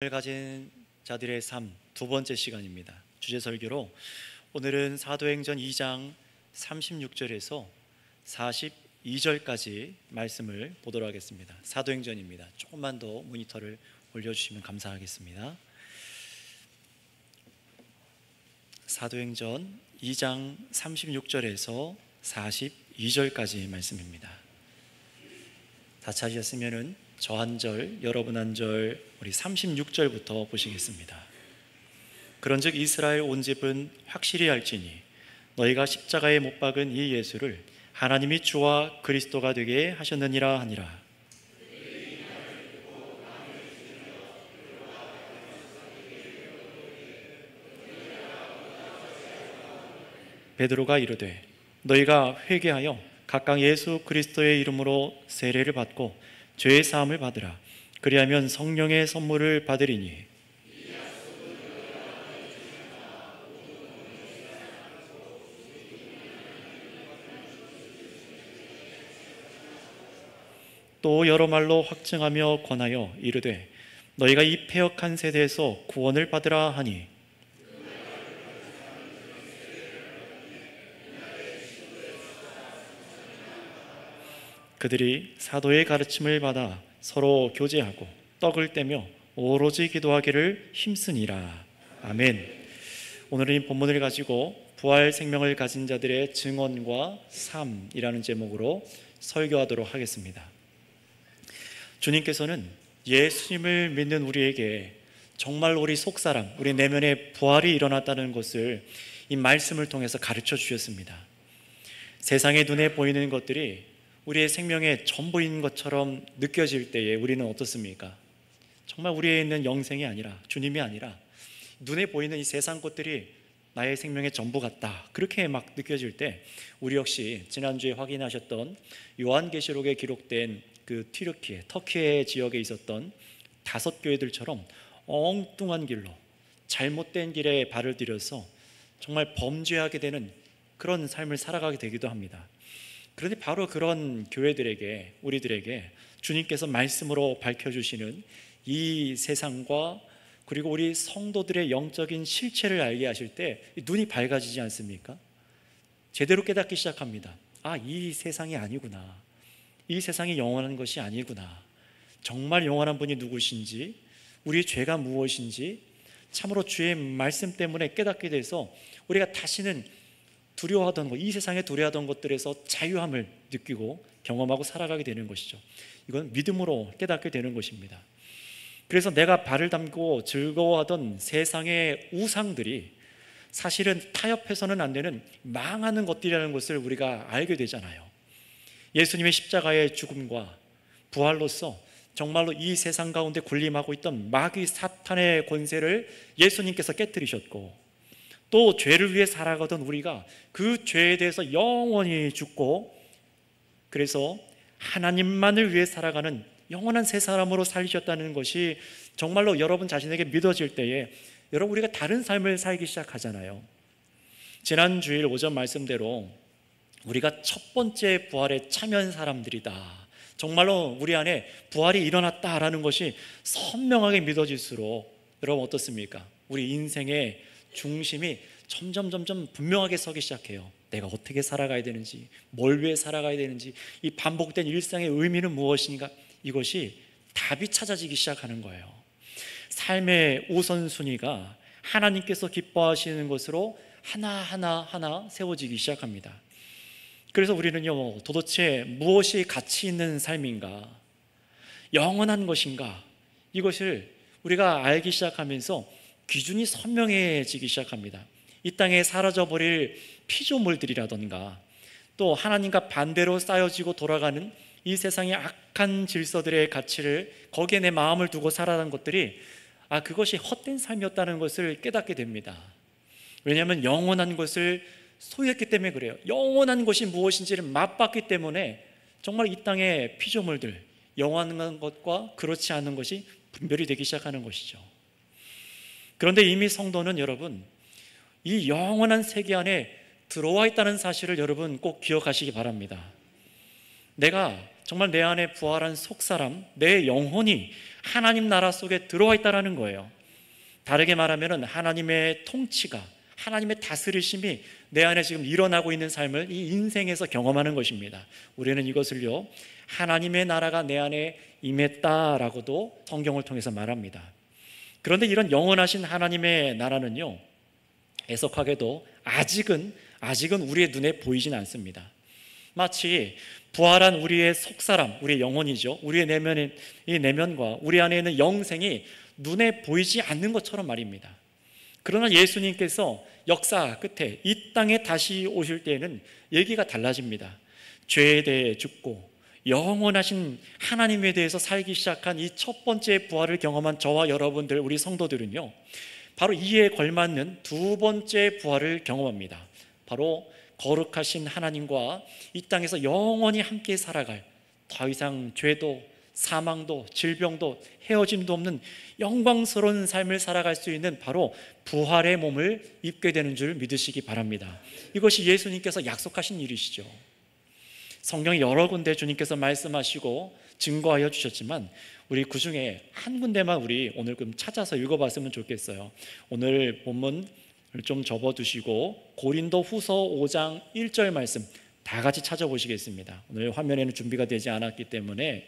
을 가진 자들의 삶 두 번째 시간입니다. 주제 설교로 오늘은 사도행전 2장 36절에서 42절까지 말씀을 보도록 하겠습니다. 사도행전입니다. 조금만 더 모니터를 올려주시면 감사하겠습니다. 사도행전 2장 36절에서 42절까지 말씀입니다. 다 찾으셨으면은 저 한 절, 여러분 한 절, 우리 36절부터 보시겠습니다. 그런즉 이스라엘 온 집은 확실히 알지니 너희가 십자가에 못 박은 이 예수를 하나님이 주와 그리스도가 되게 하셨느니라 하니라. 베드로가 이르되 너희가 회개하여 각각 예수 그리스도의 이름으로 세례를 받고 죄의 사함을 받으라. 그리하면 성령의 선물을 받으리니 또 여러 말로 확증하며 권하여 이르되 너희가 이 패역한 세대에서 구원을 받으라 하니 그들이 사도의 가르침을 받아 서로 교제하고 떡을 떼며 오로지 기도하기를 힘쓰니라. 아멘. 오늘은 이 본문을 가지고 부활 생명을 가진 자들의 증언과 삶이라는 제목으로 설교하도록 하겠습니다. 주님께서는 예수님을 믿는 우리에게 정말 우리 속사람, 우리 내면에 부활이 일어났다는 것을 이 말씀을 통해서 가르쳐 주셨습니다. 세상의 눈에 보이는 것들이 우리의 생명의 전부인 것처럼 느껴질 때에 우리는 어떻습니까? 정말 우리에 있는 영생이 아니라, 주님이 아니라 눈에 보이는 이 세상 것들이 나의 생명의 전부 같다, 그렇게 막 느껴질 때 우리 역시 지난주에 확인하셨던 요한계시록에 기록된 그 튀르키예, 터키의 지역에 있었던 5교회들처럼 엉뚱한 길로, 잘못된 길에 발을 들여서 정말 범죄하게 되는 그런 삶을 살아가게 되기도 합니다. 그런데 바로 그런 교회들에게, 우리들에게 주님께서 말씀으로 밝혀주시는 이 세상과 그리고 우리 성도들의 영적인 실체를 알게 하실 때 눈이 밝아지지 않습니까? 제대로 깨닫기 시작합니다. 아, 이 세상이 아니구나. 이 세상이 영원한 것이 아니구나. 정말 영원한 분이 누구신지, 우리의 죄가 무엇인지 참으로 주의 말씀 때문에 깨닫게 돼서 우리가 다시는 두려워하던 것, 이 세상에 두려워하던 것들에서 자유함을 느끼고 경험하고 살아가게 되는 것이죠. 이건 믿음으로 깨닫게 되는 것입니다. 그래서 내가 발을 담고 즐거워하던 세상의 우상들이 사실은 타협해서는 안 되는 망하는 것들이라는 것을 우리가 알게 되잖아요. 예수님의 십자가의 죽음과 부활로서 정말로 이 세상 가운데 군림하고 있던 마귀 사탄의 권세를 예수님께서 깨뜨리셨고, 또 죄를 위해 살아가던 우리가 그 죄에 대해서 영원히 죽고, 그래서 하나님만을 위해 살아가는 영원한 새 사람으로 살리셨다는 것이 정말로 여러분 자신에게 믿어질 때에 여러분, 우리가 다른 삶을 살기 시작하잖아요. 지난 주일 오전 말씀대로 우리가 첫 번째 부활에 참여한 사람들이다, 정말로 우리 안에 부활이 일어났다라는 것이 선명하게 믿어질수록 여러분 어떻습니까? 우리 인생의 중심이 점점 분명하게 서기 시작해요. 내가 어떻게 살아가야 되는지, 뭘 위해 살아가야 되는지, 이 반복된 일상의 의미는 무엇인가, 이것이 답이 찾아지기 시작하는 거예요. 삶의 우선순위가 하나님께서 기뻐하시는 것으로 하나하나 세워지기 시작합니다. 그래서 우리는요, 도대체 무엇이 가치 있는 삶인가, 영원한 것인가, 이것을 우리가 알기 시작하면서 기준이 선명해지기 시작합니다. 이 땅에 사라져버릴 피조물들이라던가, 또 하나님과 반대로 쌓여지고 돌아가는 이 세상의 악한 질서들의 가치를, 거기에 내 마음을 두고 살아가는 것들이 그것이 헛된 삶이었다는 것을 깨닫게 됩니다. 왜냐하면 영원한 것을 소유했기 때문에 그래요. 영원한 것이 무엇인지를 맛봤기 때문에 정말 이 땅의 피조물들, 영원한 것과 그렇지 않은 것이 분별이 되기 시작하는 것이죠. 그런데 이미 성도는 여러분, 이 영원한 세계 안에 들어와 있다는 사실을 여러분 꼭 기억하시기 바랍니다. 내가 정말 내 안에 부활한 속사람, 내 영혼이 하나님 나라 속에 들어와 있다는 거예요. 다르게 말하면 하나님의 통치가, 하나님의 다스리심이 내 안에 지금 일어나고 있는 삶을 이 인생에서 경험하는 것입니다. 우리는 이것을요, 하나님의 나라가 내 안에 임했다라고도 성경을 통해서 말합니다. 그런데 이런 영원하신 하나님의 나라는요, 애석하게도 아직은 우리의 눈에 보이진 않습니다. 마치 부활한 우리의 속사람, 우리의 영혼이죠, 우리의 이 내면과 우리 안에 있는 영생이 눈에 보이지 않는 것처럼 말입니다. 그러나 예수님께서 역사 끝에 이 땅에 다시 오실 때에는 얘기가 달라집니다. 죄에 대해 죽고 영원하신 하나님에 대해서 살기 시작한 이 첫 번째 부활을 경험한 저와 여러분들, 우리 성도들은요, 바로 이에 걸맞는 두 번째 부활을 경험합니다. 바로 거룩하신 하나님과 이 땅에서 영원히 함께 살아갈, 더 이상 죄도 사망도 질병도 헤어짐도 없는 영광스러운 삶을 살아갈 수 있는 바로 부활의 몸을 입게 되는 줄 믿으시기 바랍니다. 이것이 예수님께서 약속하신 일이시죠. 성경에 여러 군데 주님께서 말씀하시고 증거하여 주셨지만 우리 그 중에 한 군데만 우리 오늘 좀 찾아서 읽어봤으면 좋겠어요. 오늘 본문 좀 접어두시고 고린도 후서 5장 1절 말씀 다 같이 찾아보시겠습니다. 오늘 화면에는 준비가 되지 않았기 때문에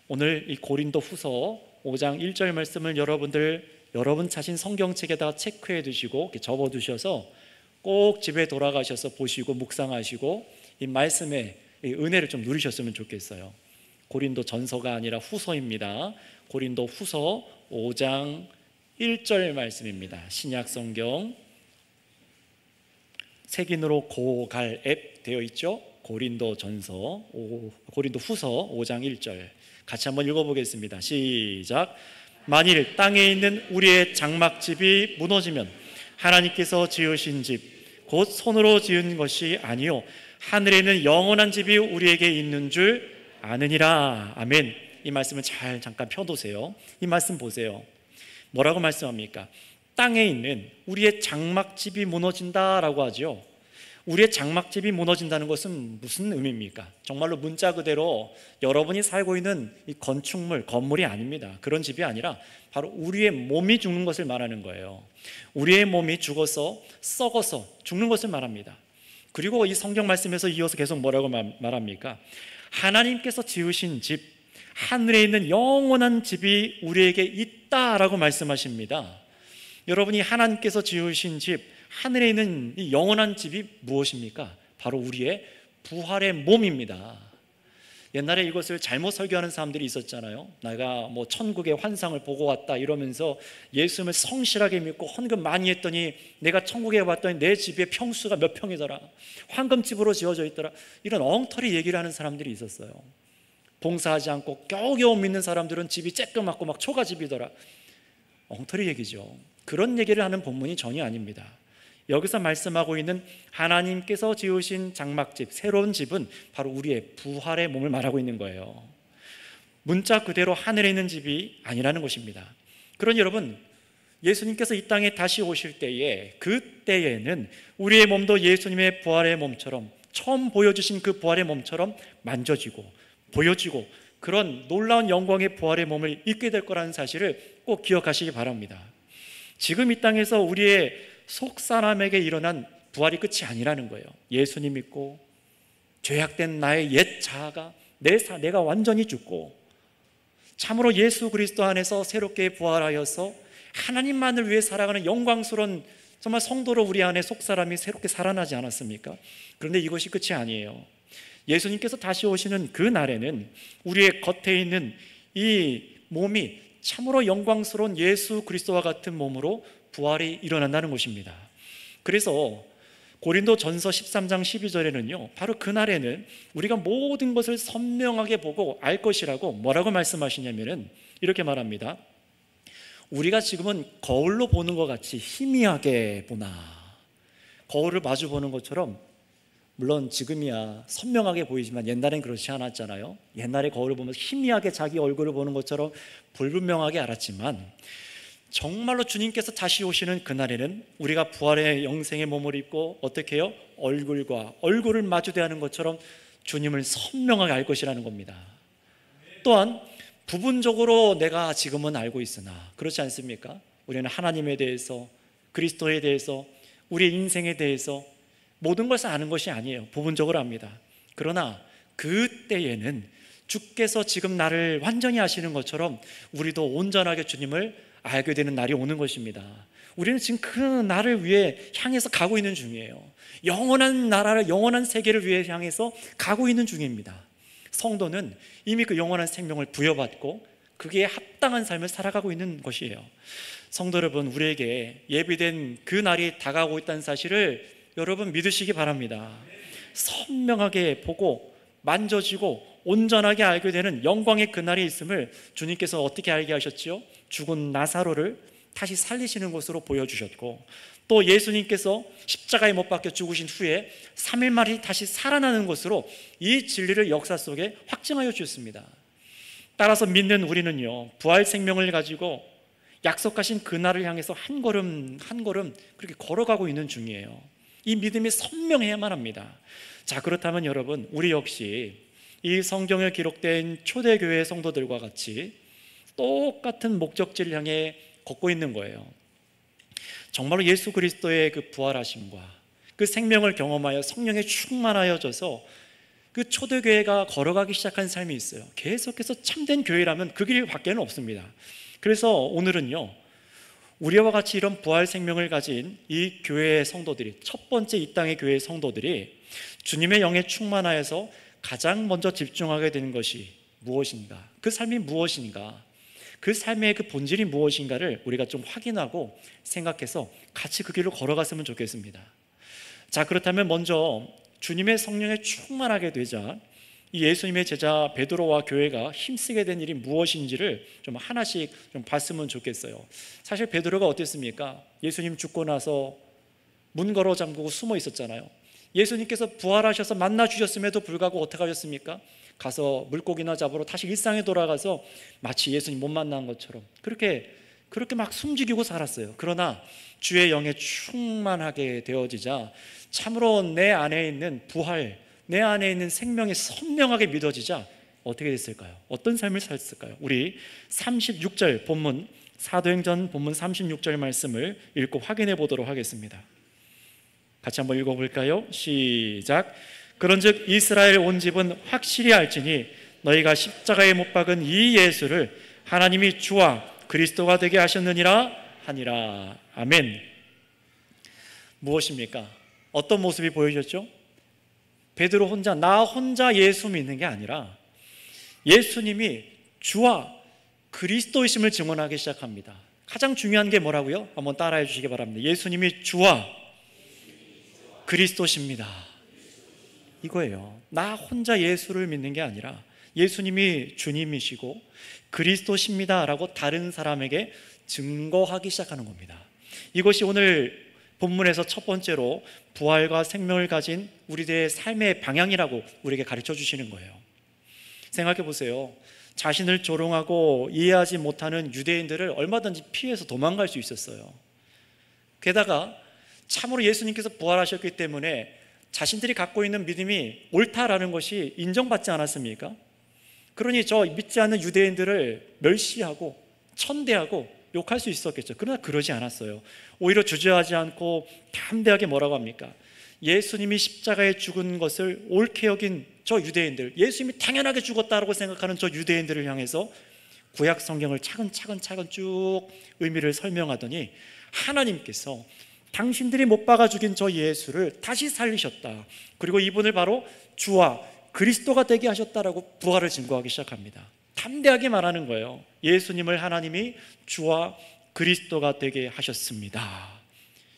오늘 이 고린도 후서 5장 1절 말씀을 여러분 자신 성경책에다 체크해 두시고 이렇게 접어 두셔서 꼭 집에 돌아가셔서 보시고 묵상하시고 이 말씀의 은혜를 좀 누리셨으면 좋겠어요. 고린도 전서가 아니라 후서입니다. 고린도 후서 5장 1절 말씀입니다. 신약 성경 색인으로 고갈앱 되어 있죠. 고린도 후서 5장 1절 같이 한번 읽어보겠습니다. 시작. 만일 땅에 있는 우리의 장막집이 무너지면 하나님께서 지으신 집 곧 손으로 지은 것이 아니요 하늘에 있는 영원한 집이 우리에게 있는 줄 아느니라. 아멘. 이 말씀을 잘 잠깐 펴두세요. 이 말씀 보세요. 뭐라고 말씀합니까? 땅에 있는 우리의 장막집이 무너진다라고 하죠. 우리의 장막집이 무너진다는 것은 무슨 의미입니까? 정말로 문자 그대로 여러분이 살고 있는 이 건물이 아닙니다. 그런 집이 아니라 바로 우리의 몸이 죽는 것을 말하는 거예요. 우리의 몸이 죽어서 썩어서 죽는 것을 말합니다. 그리고 이 성경 말씀에서 이어서 계속 뭐라고 말합니까? 하나님께서 지으신 집, 하늘에 있는 영원한 집이 우리에게 있다라고 말씀하십니다. 여러분이 하나님께서 지으신 집, 하늘에 있는 이 영원한 집이 무엇입니까? 바로 우리의 부활의 몸입니다. 옛날에 이것을 잘못 설교하는 사람들이 있었잖아요. 내가 뭐 천국의 환상을 보고 왔다 이러면서 예수님을 성실하게 믿고 헌금 많이 했더니 내가 천국에 왔더니 내 집의 평수가 몇 평이더라, 황금집으로 지어져 있더라, 이런 엉터리 얘기를 하는 사람들이 있었어요. 봉사하지 않고 겨우겨우 믿는 사람들은 집이 쬐끄맣고 막 초가집이더라. 엉터리 얘기죠. 그런 얘기를 하는 본문이 전혀 아닙니다. 여기서 말씀하고 있는 하나님께서 지으신 장막집, 새로운 집은 바로 우리의 부활의 몸을 말하고 있는 거예요. 문자 그대로 하늘에 있는 집이 아니라는 것입니다. 그러니 여러분, 예수님께서 이 땅에 다시 오실 때에, 그때에는 우리의 몸도 예수님의 부활의 몸처럼, 처음 보여주신 그 부활의 몸처럼 만져지고 보여지고 그런 놀라운 영광의 부활의 몸을 입게 될 거라는 사실을 꼭 기억하시기 바랍니다. 지금 이 땅에서 우리의 속사람에게 일어난 부활이 끝이 아니라는 거예요. 예수님 믿고 죄악된 나의 옛 자아가 내가 완전히 죽고 참으로 예수 그리스도 안에서 새롭게 부활하여서 하나님만을 위해 살아가는 영광스러운 정말 성도로 우리 안에 속사람이 새롭게 살아나지 않았습니까? 그런데 이것이 끝이 아니에요. 예수님께서 다시 오시는 그 날에는 우리의 겉에 있는 이 몸이 참으로 영광스러운 예수 그리스도와 같은 몸으로 부활이 일어난다는 것입니다. 그래서 고린도 전서 13장 12절에는요 바로 그날에는 우리가 모든 것을 선명하게 보고 알 것이라고 뭐라고 말씀하시냐면은 이렇게 말합니다. 우리가 지금은 거울로 보는 것 같이 희미하게 보나, 거울을 마주 보는 것처럼, 물론 지금이야 선명하게 보이지만 옛날엔 그렇지 않았잖아요. 옛날에 거울을 보면서 희미하게 자기 얼굴을 보는 것처럼 불분명하게 알았지만 정말로 주님께서 다시 오시는 그날에는 우리가 부활의 영생의 몸을 입고 어떻게 해요? 얼굴과 얼굴을 마주대하는 것처럼 주님을 선명하게 알 것이라는 겁니다. 또한 부분적으로 내가 지금은 알고 있으나, 그렇지 않습니까? 우리는 하나님에 대해서, 그리스도에 대해서, 우리의 인생에 대해서 모든 것을 아는 것이 아니에요. 부분적으로 압니다. 그러나 그때에는 주께서 지금 나를 완전히 아시는 것처럼 우리도 온전하게 주님을 알게 되는 날이 오는 것입니다. 우리는 지금 그 나를 위해 향해서 가고 있는 중이에요. 영원한 나라를, 영원한 세계를 위해 향해서 가고 있는 중입니다. 성도는 이미 그 영원한 생명을 부여받고 그게 합당한 삶을 살아가고 있는 것이에요. 성도 여러분, 우리에게 예비된 그 날이 다가오고 있다는 사실을 여러분 믿으시기 바랍니다. 선명하게 보고 만져지고 온전하게 알게 되는 영광의 그날이 있음을 주님께서 어떻게 알게 하셨지요? 죽은 나사로를 다시 살리시는 것으로 보여주셨고, 또 예수님께서 십자가에 못 박혀 죽으신 후에 3일 만에 다시 살아나는 것으로 이 진리를 역사 속에 확증하여 주셨습니다. 따라서 믿는 우리는요, 부활 생명을 가지고 약속하신 그날을 향해서 한 걸음 한 걸음 그렇게 걸어가고 있는 중이에요. 이 믿음이 선명해야만 합니다. 자, 그렇다면 여러분, 우리 역시 이 성경에 기록된 초대교회 성도들과 같이 똑같은 목적지를 향해 걷고 있는 거예요. 정말로 예수 그리스도의 그 부활하심과 그 생명을 경험하여 성령에 충만하여져서 그 초대교회가 걸어가기 시작한 삶이 있어요. 계속해서 참된 교회라면 그 길 밖에는 없습니다. 그래서 오늘은요, 우리와 같이 이런 부활 생명을 가진 이 교회의 성도들이, 첫 번째 이 땅의 교회의 성도들이 주님의 영에 충만하여서 가장 먼저 집중하게 되는 것이 무엇인가, 그 삶이 무엇인가, 그 삶의 그 본질이 무엇인가를 우리가 좀 확인하고 생각해서 같이 그 길을 걸어갔으면 좋겠습니다. 자, 그렇다면 먼저 주님의 성령에 충만하게 되자 이 예수님의 제자 베드로와 교회가 힘쓰게 된 일이 무엇인지를 좀 하나씩 좀 봤으면 좋겠어요. 사실 베드로가 어땠습니까? 예수님 죽고 나서 문 걸어 잠그고 숨어 있었잖아요. 예수님께서 부활하셔서 만나 주셨음에도 불구하고 어떻게 하셨습니까? 가서 물고기나 잡으러 다시 일상에 돌아가서 마치 예수님 못 만난 것처럼 그렇게 막 숨죽이고 살았어요. 그러나 주의 영에 충만하게 되어지자 참으로 내 안에 있는 부활, 내 안에 있는 생명이 선명하게 믿어지자 어떻게 됐을까요? 어떤 삶을 살았을까요? 우리 36절 본문, 사도행전 본문 36절 말씀을 읽고 확인해 보도록 하겠습니다. 같이 한번 읽어볼까요? 시작. 그런즉 이스라엘 온 집은 확실히 알지니 너희가 십자가에 못 박은 이 예수를 하나님이 주와 그리스도가 되게 하셨느니라 하니라. 아멘. 무엇입니까? 어떤 모습이 보여졌죠? 베드로 혼자, 나 혼자 예수 믿는 게 아니라 예수님이 주와 그리스도이심을 증언하기 시작합니다. 가장 중요한 게 뭐라고요? 한번 따라해 주시기 바랍니다. 예수님이 주와 그리스도십니다. 이거예요. 나 혼자 예수를 믿는 게 아니라 예수님이 주님이시고 그리스도십니다 라고 다른 사람에게 증거하기 시작하는 겁니다. 이것이 오늘 본문에서 첫 번째로 부활과 생명을 가진 우리들의 삶의 방향이라고 우리에게 가르쳐 주시는 거예요. 생각해 보세요. 자신을 조롱하고 이해하지 못하는 유대인들을 얼마든지 피해서 도망갈 수 있었어요. 게다가 참으로 예수님께서 부활하셨기 때문에 자신들이 갖고 있는 믿음이 옳다라는 것이 인정받지 않았습니까? 그러니 저 믿지 않는 유대인들을 멸시하고 천대하고 욕할 수 있었겠죠. 그러나 그러지 않았어요. 오히려 주저하지 않고 담대하게 뭐라고 합니까? 예수님이 십자가에 죽은 것을 옳게 여긴 저 유대인들, 예수님이 당연하게 죽었다고 생각하는 저 유대인들을 향해서 구약 성경을 차근차근 쭉 의미를 설명하더니 하나님께서 당신들이 못 박아 죽인 저 예수를 다시 살리셨다. 그리고 이분을 바로 주와 그리스도가 되게 하셨다라고 부활을 증거하기 시작합니다. 담대하게 말하는 거예요. 예수님을 하나님이 주와 그리스도가 되게 하셨습니다.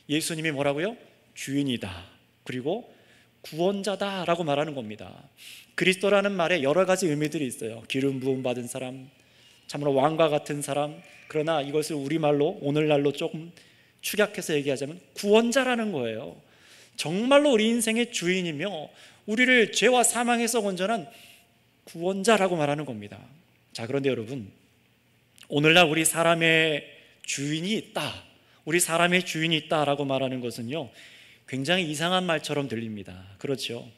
예수님이 뭐라고요? 주인이다. 그리고 구원자다라고 말하는 겁니다. 그리스도라는 말에 여러 가지 의미들이 있어요. 기름 부음 받은 사람, 참으로 왕과 같은 사람. 그러나 이것을 우리말로 오늘날로 조금 축약해서 얘기하자면 구원자라는 거예요. 정말로 우리 인생의 주인이며 우리를 죄와 사망에서 건져난 구원자라고 말하는 겁니다. 자, 그런데 여러분, 오늘날 우리 사람의 주인이 있다, 우리 사람의 주인이 있다라고 말하는 것은요, 굉장히 이상한 말처럼 들립니다. 그렇죠?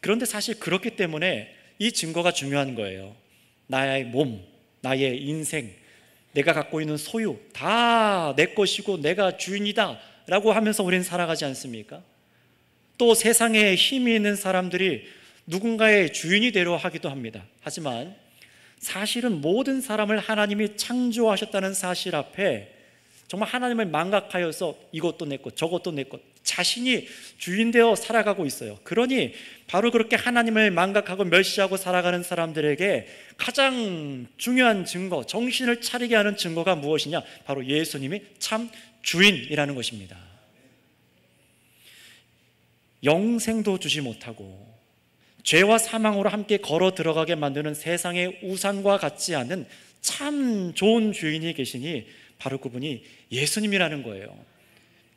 그런데 사실 그렇기 때문에 이 증거가 중요한 거예요. 나의 몸, 나의 인생, 내가 갖고 있는 소유 다 내 것이고 내가 주인이다 라고 하면서 우리는 살아가지 않습니까? 또 세상에 힘이 있는 사람들이 누군가의 주인이 되려 하기도 합니다. 하지만 사실은 모든 사람을 하나님이 창조하셨다는 사실 앞에 정말 하나님을 망각하여서 이것도 내 것, 저것도 내 것, 자신이 주인 되어 살아가고 있어요. 그러니 바로 그렇게 하나님을 망각하고 멸시하고 살아가는 사람들에게 가장 중요한 증거, 정신을 차리게 하는 증거가 무엇이냐? 바로 예수님이 참 주인이라는 것입니다. 영생도 주지 못하고 죄와 사망으로 함께 걸어 들어가게 만드는 세상의 우상과 같지 않은 참 좋은 주인이 계시니 바로 그분이 예수님이라는 거예요.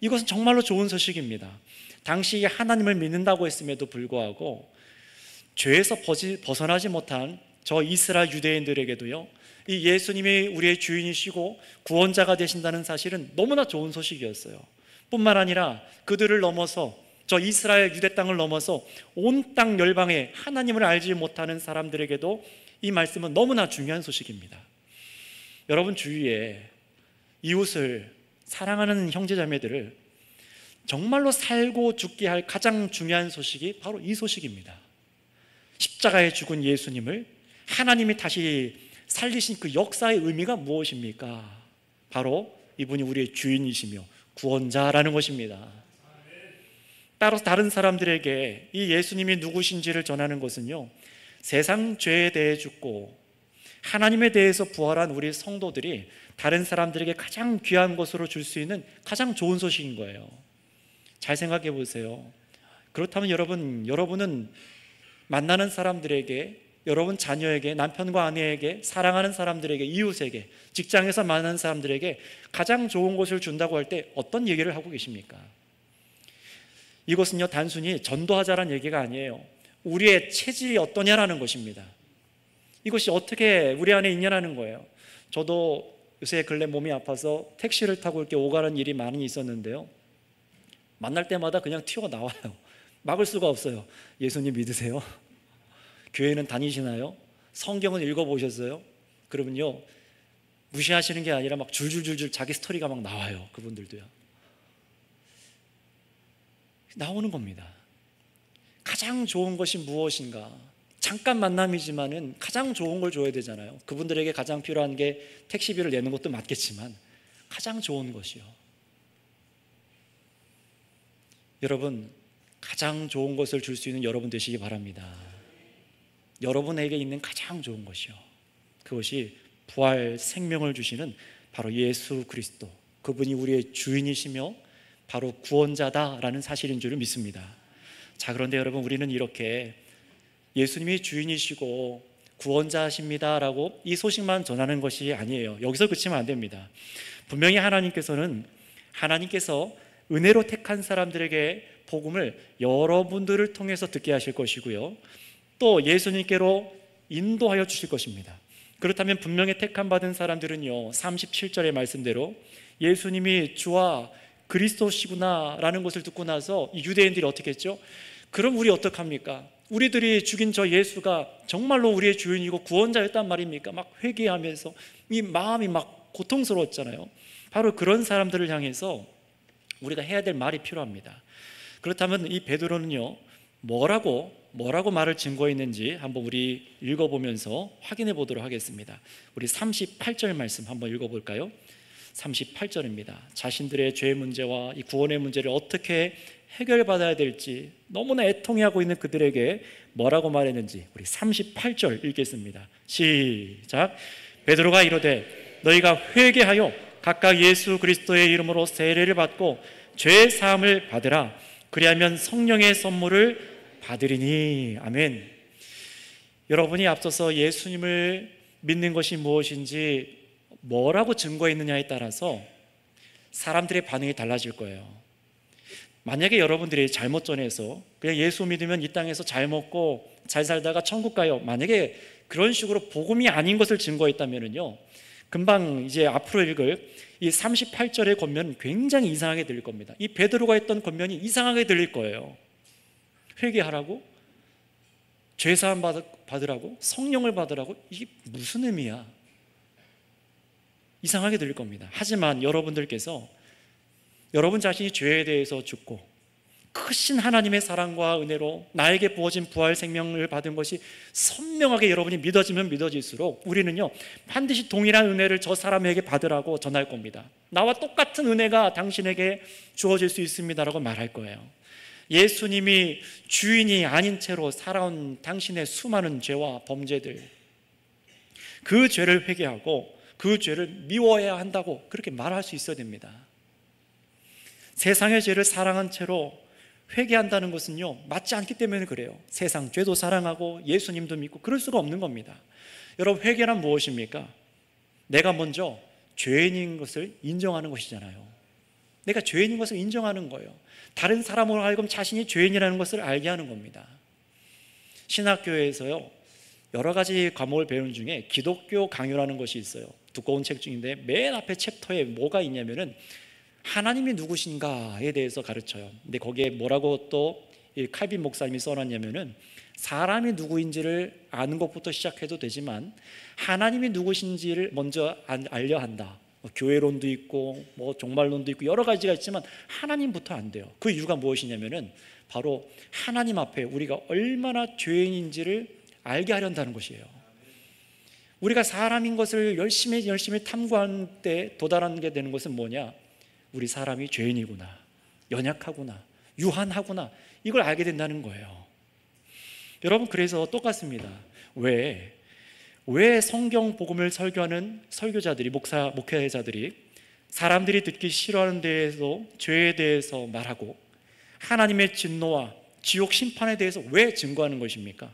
이것은 정말로 좋은 소식입니다. 당시 하나님을 믿는다고 했음에도 불구하고 죄에서 벗어나지 못한 저 이스라엘 유대인들에게도요, 이 예수님이 우리의 주인이시고 구원자가 되신다는 사실은 너무나 좋은 소식이었어요. 뿐만 아니라 그들을 넘어서 저 이스라엘 유대 땅을 넘어서 온 땅 열방에 하나님을 알지 못하는 사람들에게도 이 말씀은 너무나 중요한 소식입니다. 여러분 주위에 이웃을 사랑하는 형제자매들을 정말로 살고 죽게 할 가장 중요한 소식이 바로 이 소식입니다. 십자가에 죽은 예수님을 하나님이 다시 살리신 그 역사의 의미가 무엇입니까? 바로 이분이 우리의 주인이시며 구원자라는 것입니다. 따라서 다른 사람들에게 이 예수님이 누구신지를 전하는 것은요, 세상 죄에 대해 죽고 하나님에 대해서 부활한 우리 성도들이 다른 사람들에게 가장 귀한 것으로 줄 수 있는 가장 좋은 소식인 거예요. 잘 생각해 보세요. 그렇다면 여러분은 만나는 사람들에게, 여러분 자녀에게, 남편과 아내에게, 사랑하는 사람들에게, 이웃에게, 직장에서 만나는 사람들에게 가장 좋은 것을 준다고 할 때 어떤 얘기를 하고 계십니까? 이것은요, 단순히 전도하자라는 얘기가 아니에요. 우리의 체질이 어떠냐라는 것입니다. 이것이 어떻게 우리 안에 있냐라는 거예요. 저도 요새 근래 몸이 아파서 택시를 타고 이렇게 오가는 일이 많이 있었는데요, 만날 때마다 그냥 튀어나와요. 막을 수가 없어요. 예수님 믿으세요? 교회는 다니시나요? 성경은 읽어보셨어요? 그러면요, 무시하시는 게 아니라 막 줄줄줄줄 자기 스토리가 막 나와요. 그분들도요. 나오는 겁니다. 가장 좋은 것이 무엇인가? 잠깐 만남이지만은 가장 좋은 걸 줘야 되잖아요. 그분들에게 가장 필요한 게 택시비를 내는 것도 맞겠지만 가장 좋은 것이요. 여러분, 가장 좋은 것을 줄 수 있는 여러분 되시기 바랍니다. 여러분에게 있는 가장 좋은 것이요, 그것이 부활 생명을 주시는 바로 예수 그리스도, 그분이 우리의 주인이시며 바로 구원자다라는 사실인 줄을 믿습니다. 자, 그런데 여러분, 우리는 이렇게 예수님이 주인이시고 구원자십니다라고 이 소식만 전하는 것이 아니에요. 여기서 그치면 안 됩니다. 분명히 하나님께서 은혜로 택한 사람들에게 복음을 여러분들을 통해서 듣게 하실 것이고요, 또 예수님께로 인도하여 주실 것입니다. 그렇다면 분명히 택함 받은 사람들은요, 37절의 말씀대로 예수님이 주와 그리스도시구나 라는 것을 듣고 나서 이 유대인들이 어떻게 했죠? 그럼 우리 어떡합니까? 우리들이 죽인 저 예수가 정말로 우리의 주인이고 구원자였단 말입니까? 막 회개하면서 이 마음이 막 고통스러웠잖아요. 바로 그런 사람들을 향해서 우리가 해야 될 말이 필요합니다. 그렇다면 이 베드로는요, 뭐라고 말을 증거했는지 한번 우리 읽어보면서 확인해 보도록 하겠습니다. 우리 38절 말씀 한번 읽어볼까요? 38절입니다. 자신들의 죄 문제와 이 구원의 문제를 어떻게 해결받아야 될지 너무나 애통해하고 있는 그들에게 뭐라고 말했는지 우리 38절 읽겠습니다. 시작. 베드로가 이르되 너희가 회개하여 각각 예수 그리스도의 이름으로 세례를 받고 죄 사함을 받으라. 그리하면 성령의 선물을 받으리니. 아멘. 여러분이 앞서서 예수님을 믿는 것이 무엇인지 뭐라고 증거했느냐에 따라서 사람들의 반응이 달라질 거예요. 만약에 여러분들이 잘못 전해서 그냥 예수 믿으면 이 땅에서 잘 먹고 잘 살다가 천국 가요, 만약에 그런 식으로 복음이 아닌 것을 증거했다면요, 금방 이제 앞으로 읽을 이 38절의 권면은 굉장히 이상하게 들릴 겁니다. 이 베드로가 했던 권면이 이상하게 들릴 거예요. 회개하라고? 죄사함 받으라고? 성령을 받으라고? 이게 무슨 의미야? 이상하게 들릴 겁니다. 하지만 여러분들께서 여러분 자신이 죄에 대해서 죽고 크신 하나님의 사랑과 은혜로 나에게 부어진 부활 생명을 받은 것이 선명하게 여러분이 믿어지면 믿어질수록 우리는요, 반드시 동일한 은혜를 저 사람에게 받으라고 전할 겁니다. 나와 똑같은 은혜가 당신에게 주어질 수 있습니다라고 말할 거예요. 예수님이 주인이 아닌 채로 살아온 당신의 수많은 죄와 범죄들, 그 죄를 회개하고 그 죄를 미워해야 한다고 그렇게 말할 수 있어야 됩니다. 세상의 죄를 사랑한 채로 회개한다는 것은요, 맞지 않기 때문에 그래요. 세상 죄도 사랑하고 예수님도 믿고 그럴 수가 없는 겁니다. 여러분, 회개란 무엇입니까? 내가 먼저 죄인인 것을 인정하는 것이잖아요. 내가 죄인인 것을 인정하는 거예요. 다른 사람으로 하여금 자신이 죄인이라는 것을 알게 하는 겁니다. 신학교에서요, 여러 가지 과목을 배우는 중에 기독교 강요라는 것이 있어요. 두꺼운 책 중인데 맨 앞에 챕터에 뭐가 있냐면은 하나님이 누구신가에 대해서 가르쳐요. 근데 거기에 뭐라고 또 칼빈 목사님이 써놨냐면은 사람이 누구인지를 아는 것부터 시작해도 되지만 하나님이 누구신지를 먼저 알려 한다. 교회론도 있고 뭐 종말론도 있고 여러 가지가 있지만 하나님부터 안 돼요. 그 이유가 무엇이냐면은 바로 하나님 앞에 우리가 얼마나 죄인인지를 알게 하려는 것이에요. 우리가 사람인 것을 열심히 탐구하는 때 도달하게 되는 것은 뭐냐? 우리 사람이 죄인이구나, 연약하구나, 유한하구나, 이걸 알게 된다는 거예요. 여러분, 그래서 똑같습니다. 왜 성경 복음을 설교하는 설교자들이, 목회자들이 사람들이 듣기 싫어하는 데에서 죄에 대해서 말하고 하나님의 진노와 지옥 심판에 대해서 왜 증거하는 것입니까?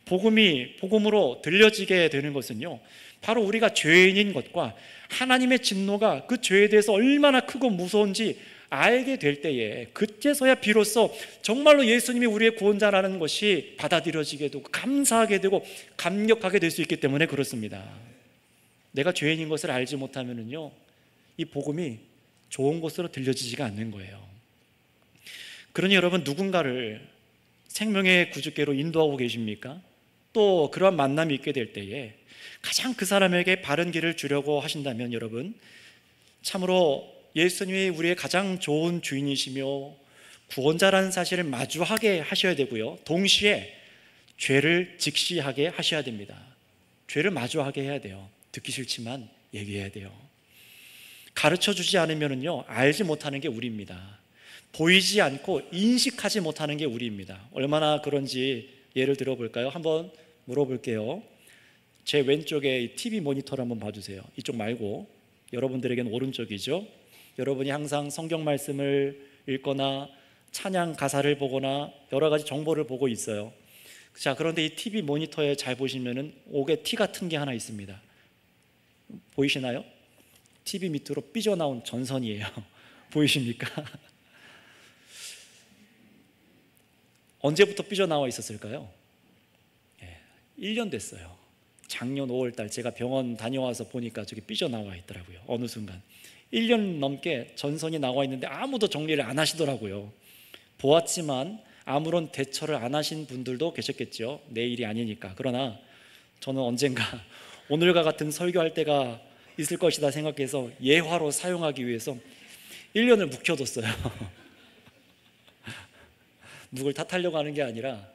복음으로 들려지게 되는 것은요, 바로 우리가 죄인인 것과 하나님의 진노가 그 죄에 대해서 얼마나 크고 무서운지 알게 될 때에, 그때서야 비로소 정말로 예수님이 우리의 구원자라는 것이 받아들여지게 되고 감사하게 되고 감격하게 될 수 있기 때문에 그렇습니다. 내가 죄인인 것을 알지 못하면은요, 이 복음이 좋은 것으로 들려지지가 않는 거예요. 그러니 여러분, 누군가를 생명의 구주께로 인도하고 계십니까? 또 그러한 만남이 있게 될 때에 가장 그 사람에게 바른 길을 주려고 하신다면 여러분, 참으로 예수님이 우리의 가장 좋은 주인이시며 구원자라는 사실을 마주하게 하셔야 되고요, 동시에 죄를 직시하게 하셔야 됩니다. 죄를 마주하게 해야 돼요. 듣기 싫지만 얘기해야 돼요. 가르쳐주지 않으면요, 알지 못하는 게 우리입니다. 보이지 않고 인식하지 못하는 게 우리입니다. 얼마나 그런지 예를 들어볼까요? 한번 물어볼게요. 제 왼쪽에 TV 모니터를 한번 봐주세요. 이쪽 말고 여러분들에게는 오른쪽이죠. 여러분이 항상 성경 말씀을 읽거나 찬양 가사를 보거나 여러 가지 정보를 보고 있어요. 자, 그런데 이 TV 모니터에 잘 보시면은 옥에 티 같은 게 하나 있습니다. 보이시나요? TV 밑으로 삐져나온 전선이에요. 보이십니까? 언제부터 삐져나와 있었을까요? 1년 됐어요. 작년 5월달 제가 병원 다녀와서 보니까 저기 삐져나와 있더라고요. 어느 순간 1년 넘게 전선이 나와 있는데 아무도 정리를 안 하시더라고요. 보았지만 아무런 대처를 안 하신 분들도 계셨겠죠. 내 일이 아니니까. 그러나 저는 언젠가 오늘과 같은 설교할 때가 있을 것이다 생각해서 예화로 사용하기 위해서 1년을 묵혀뒀어요. 누굴 탓하려고 하는 게 아니라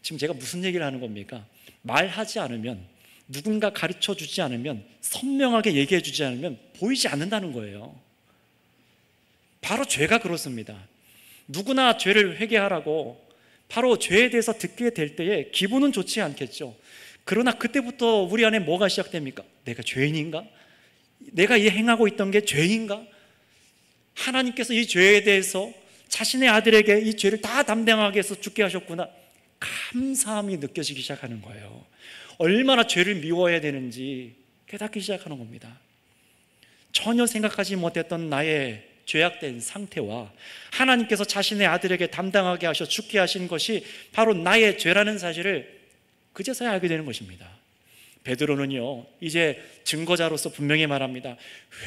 지금 제가 무슨 얘기를 하는 겁니까? 말하지 않으면, 누군가 가르쳐 주지 않으면, 선명하게 얘기해 주지 않으면 보이지 않는다는 거예요. 바로 죄가 그렇습니다. 누구나 죄를 회개하라고 바로 죄에 대해서 듣게 될 때에 기분은 좋지 않겠죠. 그러나 그때부터 우리 안에 뭐가 시작됩니까? 내가 죄인인가? 내가 이 행하고 있던 게 죄인가? 하나님께서 이 죄에 대해서 자신의 아들에게 이 죄를 다 담당하게 해서 죽게 하셨구나, 감사함이 느껴지기 시작하는 거예요. 얼마나 죄를 미워해야 되는지 깨닫기 시작하는 겁니다. 전혀 생각하지 못했던 나의 죄악된 상태와 하나님께서 자신의 아들에게 담당하게 하셔 죽게 하신 것이 바로 나의 죄라는 사실을 그제서야 알게 되는 것입니다. 베드로는요, 이제 증거자로서 분명히 말합니다.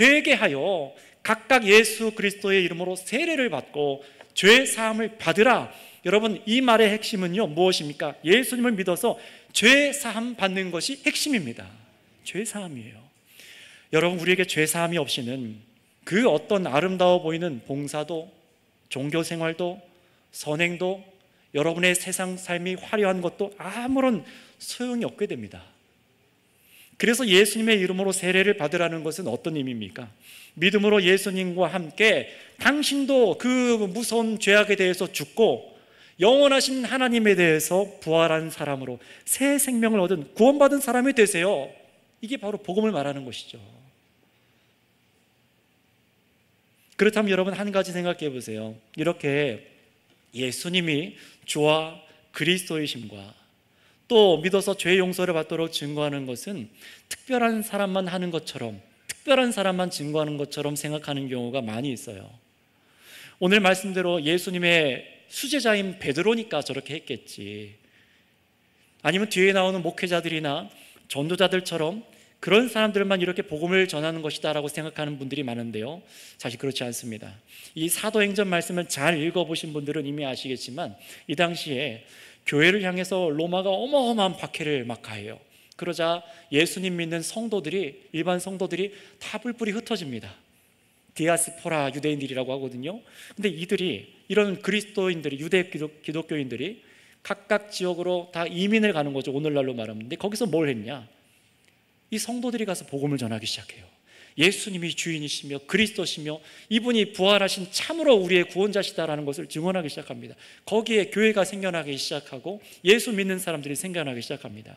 회개하여 각각 예수 그리스도의 이름으로 세례를 받고 죄 사함을 받으라. 여러분, 이 말의 핵심은요 무엇입니까? 예수님을 믿어서 죄 사함 받는 것이 핵심입니다. 죄 사함이에요. 여러분, 우리에게 죄사함이 없이는 그 어떤 아름다워 보이는 봉사도, 종교 생활도, 선행도, 여러분의 세상 삶이 화려한 것도 아무런 소용이 없게 됩니다. 그래서 예수님의 이름으로 세례를 받으라는 것은 어떤 의미입니까? 믿음으로 예수님과 함께 당신도 그 무서운 죄악에 대해서 죽고 영원하신 하나님에 대해서 부활한 사람으로 새 생명을 얻은 구원받은 사람이 되세요. 이게 바로 복음을 말하는 것이죠. 그렇다면 여러분, 한 가지 생각해 보세요. 이렇게 예수님이 주와 그리스도이심과 또 믿어서 죄 용서를 받도록 증거하는 것은 특별한 사람만 하는 것처럼, 특별한 사람만 증거하는 것처럼 생각하는 경우가 많이 있어요. 오늘 말씀대로 예수님의 수제자인 베드로니까 저렇게 했겠지, 아니면 뒤에 나오는 목회자들이나 전도자들처럼 그런 사람들만 이렇게 복음을 전하는 것이다 라고 생각하는 분들이 많은데요, 사실 그렇지 않습니다. 이 사도행전 말씀을 잘 읽어보신 분들은 이미 아시겠지만 이 당시에 교회를 향해서 로마가 어마어마한 박해를 막 가해요. 그러자 예수님 믿는 성도들이, 일반 성도들이 다 뿔뿔이 흩어집니다. 디아스포라 유대인들이라고 하거든요. 근데 이들이, 이런 그리스도인들이, 유대 기독교인들이 각각 지역으로 다 이민을 가는 거죠, 오늘날로 말하면. 근데 거기서 뭘 했냐? 이 성도들이 가서 복음을 전하기 시작해요. 예수님이 주인이시며 그리스도시며 이분이 부활하신 참으로 우리의 구원자시다라는 것을 증언하기 시작합니다. 거기에 교회가 생겨나기 시작하고 예수 믿는 사람들이 생겨나기 시작합니다.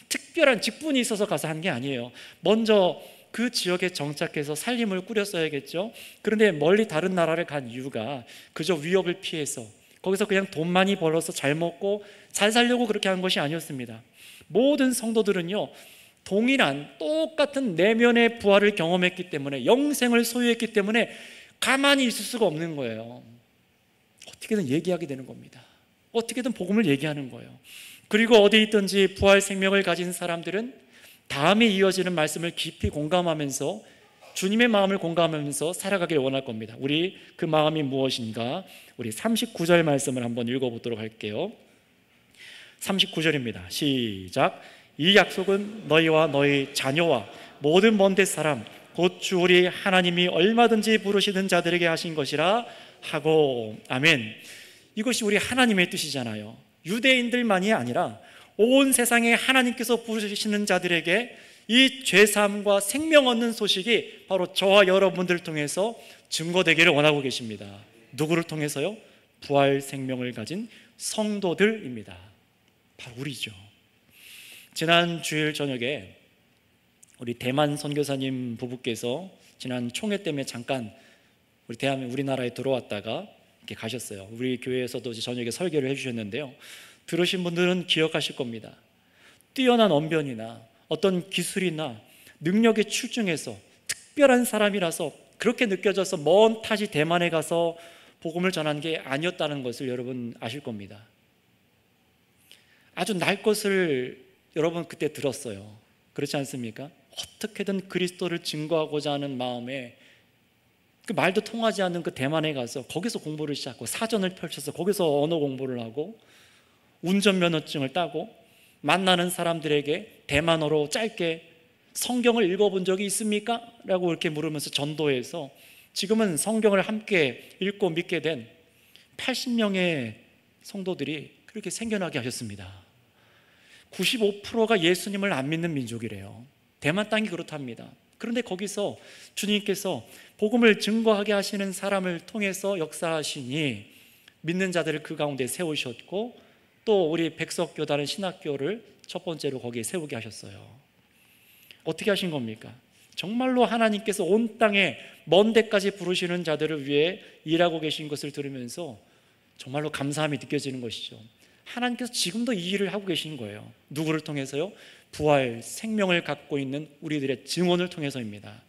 특별한 직분이 있어서 가서 한 게 아니에요. 먼저 그 지역에 정착해서 살림을 꾸렸어야겠죠. 그런데 멀리 다른 나라를 간 이유가 그저 위협을 피해서 거기서 그냥 돈 많이 벌어서 잘 먹고 잘 살려고 그렇게 한 것이 아니었습니다. 모든 성도들은요, 동일한 똑같은 내면의 부활을 경험했기 때문에, 영생을 소유했기 때문에 가만히 있을 수가 없는 거예요. 어떻게든 얘기하게 되는 겁니다. 어떻게든 복음을 얘기하는 거예요. 그리고 어디 있든지 부활 생명을 가진 사람들은 다음에 이어지는 말씀을 깊이 공감하면서, 주님의 마음을 공감하면서 살아가길 원할 겁니다. 우리 그 마음이 무엇인가? 우리 39절 말씀을 한번 읽어보도록 할게요. 39절입니다. 시작. 이 약속은 너희와 너희 자녀와 모든 먼 데 사람 곧 주 우리 하나님이 얼마든지 부르시는 자들에게 하신 것이라 하고. 아멘. 이것이 우리 하나님의 뜻이잖아요. 유대인들만이 아니라 온 세상에 하나님께서 부르시는 자들에게 이 죄사함과 생명 얻는 소식이 바로 저와 여러분들을 통해서 증거되기를 원하고 계십니다. 누구를 통해서요? 부활 생명을 가진 성도들입니다. 바로 우리죠. 지난 주일 저녁에 우리 대만 선교사님 부부께서 지난 총회 때문에 잠깐 우리나라에 들어왔다가 이렇게 가셨어요. 우리 교회에서도 저녁에 설교를 해주셨는데요, 들으신 분들은 기억하실 겁니다. 뛰어난 언변이나 어떤 기술이나 능력에 출중해서 특별한 사람이라서 그렇게 느껴져서 먼 타지 대만에 가서 복음을 전한 게 아니었다는 것을 여러분 아실 겁니다. 아주 날 것을 여러분 그때 들었어요. 그렇지 않습니까? 어떻게든 그리스도를 증거하고자 하는 마음에 그 말도 통하지 않는 그 대만에 가서 거기서 공부를 시작하고 사전을 펼쳐서 거기서 언어 공부를 하고 운전면허증을 따고 만나는 사람들에게 대만어로 짧게 성경을 읽어본 적이 있습니까? 라고 이렇게 물으면서 전도해서 지금은 성경을 함께 읽고 믿게 된 80명의 성도들이 그렇게 생겨나게 하셨습니다. 95%가 예수님을 안 믿는 민족이래요. 대만 땅이 그렇답니다. 그런데 거기서 주님께서 복음을 증거하게 하시는 사람을 통해서 역사하시니 믿는 자들을 그 가운데 세우셨고, 또 우리 백석교단은 신학교를 첫 번째로 거기에 세우게 하셨어요. 어떻게 하신 겁니까? 정말로 하나님께서 온 땅에 먼 데까지 부르시는 자들을 위해 일하고 계신 것을 들으면서 정말로 감사함이 느껴지는 것이죠. 하나님께서 지금도 이 일을 하고 계신 거예요. 누구를 통해서요? 부활, 생명을 갖고 있는 우리들의 증언을 통해서입니다.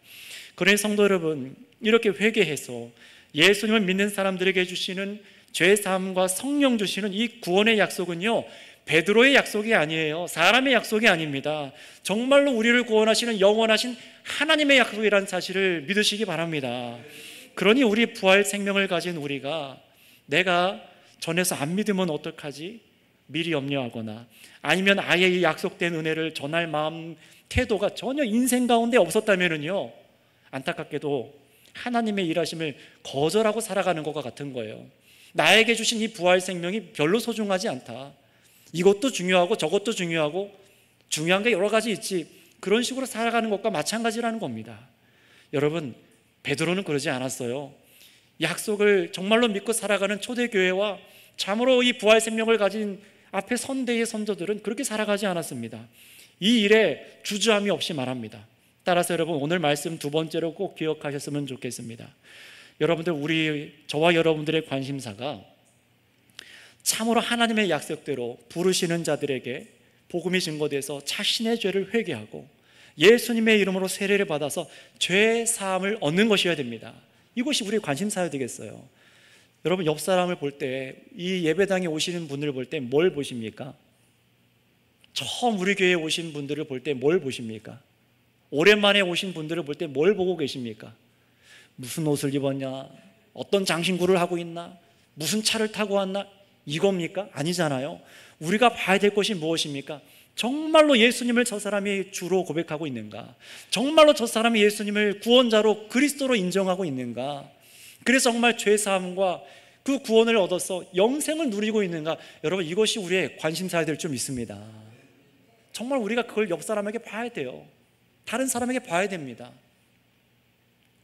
그러니 성도 여러분, 이렇게 회개해서 예수님을 믿는 사람들에게 주시는 죄사함과 성령 주시는 이 구원의 약속은요, 베드로의 약속이 아니에요. 사람의 약속이 아닙니다. 정말로 우리를 구원하시는 영원하신 하나님의 약속이라는 사실을 믿으시기 바랍니다. 그러니 우리 부활 생명을 가진 우리가 내가 전해서 안 믿으면 어떡하지? 미리 염려하거나 아니면 아예 이 약속된 은혜를 전할 마음 태도가 전혀 인생 가운데 없었다면요, 안타깝게도 하나님의 일하심을 거절하고 살아가는 것과 같은 거예요. 나에게 주신 이 부활 생명이 별로 소중하지 않다, 이것도 중요하고 저것도 중요하고 중요한 게 여러 가지 있지, 그런 식으로 살아가는 것과 마찬가지라는 겁니다. 여러분, 베드로는 그러지 않았어요. 약속을 정말로 믿고 살아가는 초대교회와 참으로 이 부활 생명을 가진 앞에 선대의 선조들은 그렇게 살아가지 않았습니다. 이 일에 주저함이 없이 말합니다. 따라서 여러분, 오늘 말씀 두 번째로 꼭 기억하셨으면 좋겠습니다. 여러분들, 저와 여러분들의 관심사가 참으로 하나님의 약속대로 부르시는 자들에게 복음이 증거돼서 자신의 죄를 회개하고 예수님의 이름으로 세례를 받아서 죄 사함을 얻는 것이어야 됩니다. 이것이 우리의 관심사여야 되겠어요. 여러분, 옆 사람을 볼 때, 이 예배당에 오시는 분들을 볼 때 뭘 보십니까? 처음 우리 교회에 오신 분들을 볼 때 뭘 보십니까? 오랜만에 오신 분들을 볼 때 뭘 보고 계십니까? 무슨 옷을 입었냐? 어떤 장신구를 하고 있나? 무슨 차를 타고 왔나? 이겁니까? 아니잖아요. 우리가 봐야 될 것이 무엇입니까? 정말로 예수님을 저 사람이 주로 고백하고 있는가? 정말로 저 사람이 예수님을 구원자로 그리스도로 인정하고 있는가? 그래서 정말 죄사함과 그 구원을 얻어서 영생을 누리고 있는가? 여러분, 이것이 우리의 관심사야 될 좀 있습니다. 정말 우리가 그걸 옆 사람에게 봐야 돼요. 다른 사람에게 봐야 됩니다.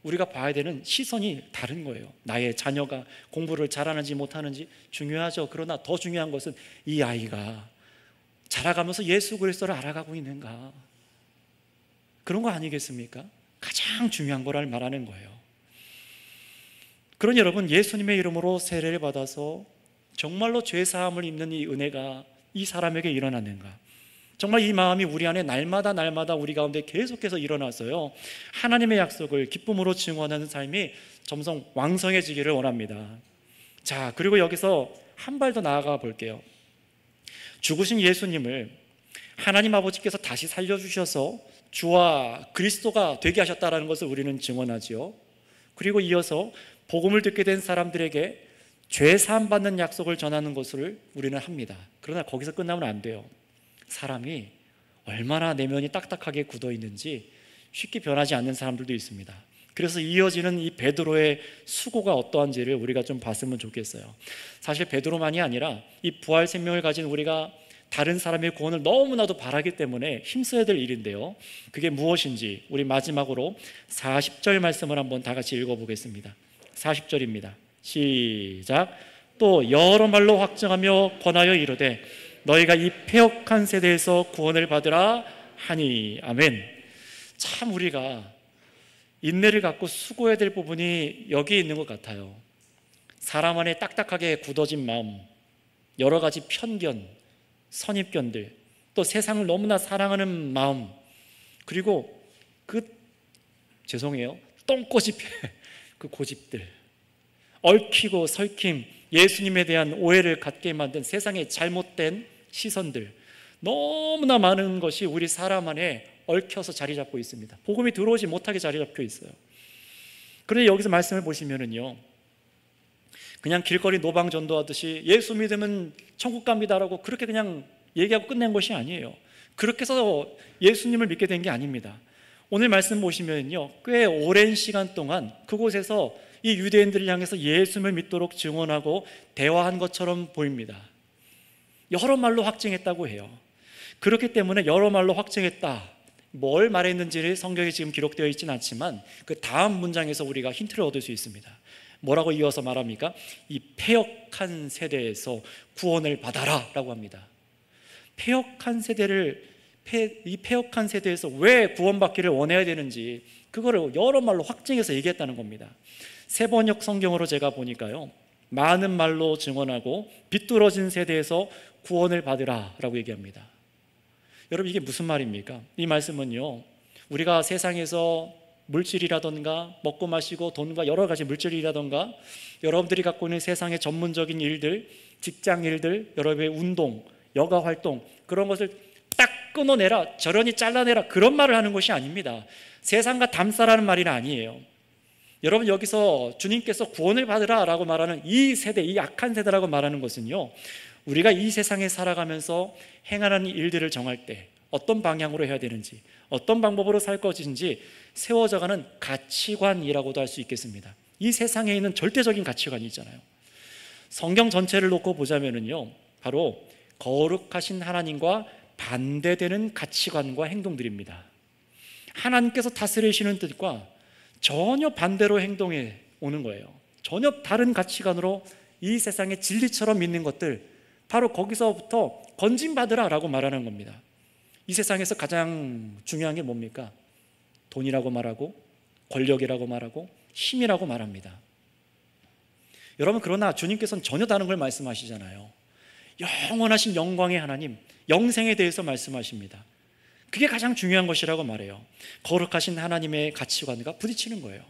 우리가 봐야 되는 시선이 다른 거예요. 나의 자녀가 공부를 잘하는지 못하는지 중요하죠. 그러나 더 중요한 것은 이 아이가 자라가면서 예수 그리스도를 알아가고 있는가, 그런 거 아니겠습니까? 가장 중요한 거를 말하는 거예요. 그러니 여러분, 예수님의 이름으로 세례를 받아서 정말로 죄사함을 입는 이 은혜가 이 사람에게 일어나는가, 정말 이 마음이 우리 안에 날마다 우리 가운데 계속해서 일어나서요, 하나님의 약속을 기쁨으로 증언하는 삶이 점점 왕성해지기를 원합니다. 자, 그리고 여기서 한 발 더 나아가 볼게요. 죽으신 예수님을 하나님 아버지께서 다시 살려주셔서 주와 그리스도가 되게 하셨다는 것을 우리는 증언하지요. 그리고 이어서 복음을 듣게 된 사람들에게 죄 사함 받는 약속을 전하는 것을 우리는 합니다. 그러나 거기서 끝나면 안 돼요. 사람이 얼마나 내면이 딱딱하게 굳어 있는지 쉽게 변하지 않는 사람들도 있습니다. 그래서 이어지는 이 베드로의 수고가 어떠한지를 우리가 좀 봤으면 좋겠어요. 사실 베드로만이 아니라 이 부활 생명을 가진 우리가 다른 사람의 구원을 너무나도 바라기 때문에 힘써야 될 일인데요, 그게 무엇인지 우리 마지막으로 40절 말씀을 한번 다 같이 읽어보겠습니다. 40절입니다. 시작. 또 여러 말로 확증하며 권하여 이르되 너희가 이 패역한 세대에서 구원을 받으라 하니. 아멘. 참 우리가 인내를 갖고 수고해야 될 부분이 여기에 있는 것 같아요. 사람 안에 딱딱하게 굳어진 마음, 여러 가지 편견, 선입견들, 또 세상을 너무나 사랑하는 마음, 그리고 죄송해요, 똥꼬집해 그 고집들, 얽히고 설킴, 예수님에 대한 오해를 갖게 만든 세상의 잘못된 시선들, 너무나 많은 것이 우리 사람 안에 얽혀서 자리 잡고 있습니다. 복음이 들어오지 못하게 자리 잡혀 있어요. 그런데 여기서 말씀을 보시면은요, 그냥 길거리 노방 전도하듯이 예수 믿으면 천국 갑니다라고 그렇게 그냥 얘기하고 끝낸 것이 아니에요. 그렇게 해서 예수님을 믿게 된 게 아닙니다. 오늘 말씀 보시면요, 꽤 오랜 시간 동안 그곳에서 이 유대인들을 향해서 예수님을 믿도록 증언하고 대화한 것처럼 보입니다. 여러 말로 확증했다고 해요. 그렇기 때문에 여러 말로 확증했다, 뭘 말했는지를 성경에 지금 기록되어 있지는 않지만 그 다음 문장에서 우리가 힌트를 얻을 수 있습니다. 뭐라고 이어서 말합니까? 이 패역한 세대에서 구원을 받아라 라고 합니다. 이 패역한 세대에서 왜 구원받기를 원해야 되는지 그거를 여러 말로 확증해서 얘기했다는 겁니다. 세번역 성경으로 제가 보니까요, 많은 말로 증언하고 비뚤어진 세대에서 구원을 받으라 라고 얘기합니다. 여러분, 이게 무슨 말입니까? 이 말씀은요, 우리가 세상에서 물질이라던가 먹고 마시고 돈과 여러 가지 물질이라던가 여러분들이 갖고 있는 세상의 전문적인 일들, 직장 일들, 여러분의 운동, 여가 활동, 그런 것을 딱 끊어내라, 저런히 잘라내라, 그런 말을 하는 것이 아닙니다. 세상과 담싸라는 말이 아니에요. 여러분, 여기서 주님께서 구원을 받으라 라고 말하는 이 세대, 이 악한 세대라고 말하는 것은요, 우리가 이 세상에 살아가면서 행하는 일들을 정할 때 어떤 방향으로 해야 되는지, 어떤 방법으로 살 것인지 세워져가는 가치관이라고도 할 수 있겠습니다. 이 세상에 있는 절대적인 가치관이 있잖아요. 성경 전체를 놓고 보자면요, 바로 거룩하신 하나님과 반대되는 가치관과 행동들입니다. 하나님께서 다스리시는 뜻과 전혀 반대로 행동해 오는 거예요. 전혀 다른 가치관으로 이 세상의 진리처럼 믿는 것들, 바로 거기서부터 건진받으라 라고 말하는 겁니다. 이 세상에서 가장 중요한 게 뭡니까? 돈이라고 말하고 권력이라고 말하고 힘이라고 말합니다. 여러분, 그러나 주님께서는 전혀 다른 걸 말씀하시잖아요. 영원하신 영광의 하나님, 영생에 대해서 말씀하십니다. 그게 가장 중요한 것이라고 말해요. 거룩하신 하나님의 가치관과 부딪히는 거예요.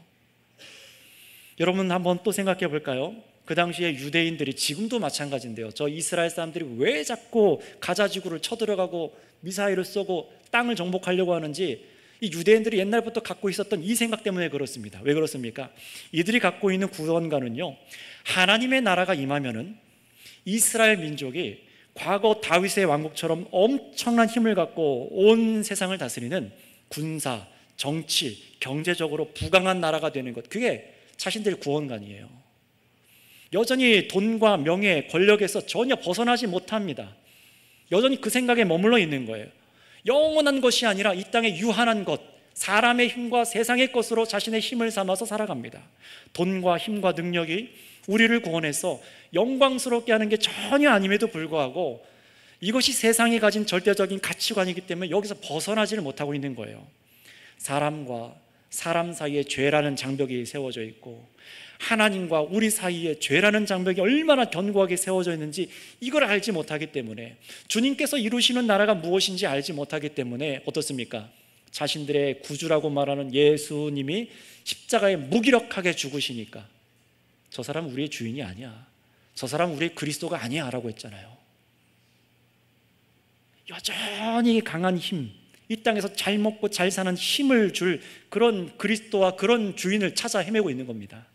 여러분, 한번 또 생각해 볼까요? 그 당시에 유대인들이, 지금도 마찬가지인데요, 저 이스라엘 사람들이 왜 자꾸 가자지구를 쳐들어가고 미사일을 쏘고 땅을 정복하려고 하는지, 이 유대인들이 옛날부터 갖고 있었던 이 생각 때문에 그렇습니다. 왜 그렇습니까? 이들이 갖고 있는 구원관은요, 하나님의 나라가 임하면은 이스라엘 민족이 과거 다윗의 왕국처럼 엄청난 힘을 갖고 온 세상을 다스리는 군사, 정치, 경제적으로 부강한 나라가 되는 것, 그게 자신들의 구원관이에요. 여전히 돈과 명예, 권력에서 전혀 벗어나지 못합니다. 여전히 그 생각에 머물러 있는 거예요. 영원한 것이 아니라 이 땅의 유한한 것, 사람의 힘과 세상의 것으로 자신의 힘을 삼아서 살아갑니다. 돈과 힘과 능력이 우리를 구원해서 영광스럽게 하는 게 전혀 아님에도 불구하고 이것이 세상이 가진 절대적인 가치관이기 때문에 여기서 벗어나지를 못하고 있는 거예요. 사람과 사람 사이에 죄라는 장벽이 세워져 있고, 하나님과 우리 사이에 죄라는 장벽이 얼마나 견고하게 세워져 있는지 이걸 알지 못하기 때문에, 주님께서 이루시는 나라가 무엇인지 알지 못하기 때문에 어떻습니까? 자신들의 구주라고 말하는 예수님이 십자가에 무기력하게 죽으시니까 저 사람은 우리의 주인이 아니야, 저 사람은 우리의 그리스도가 아니야 라고 했잖아요. 여전히 강한 힘, 이 땅에서 잘 먹고 잘 사는 힘을 줄 그런 그리스도와 그런 주인을 찾아 헤매고 있는 겁니다.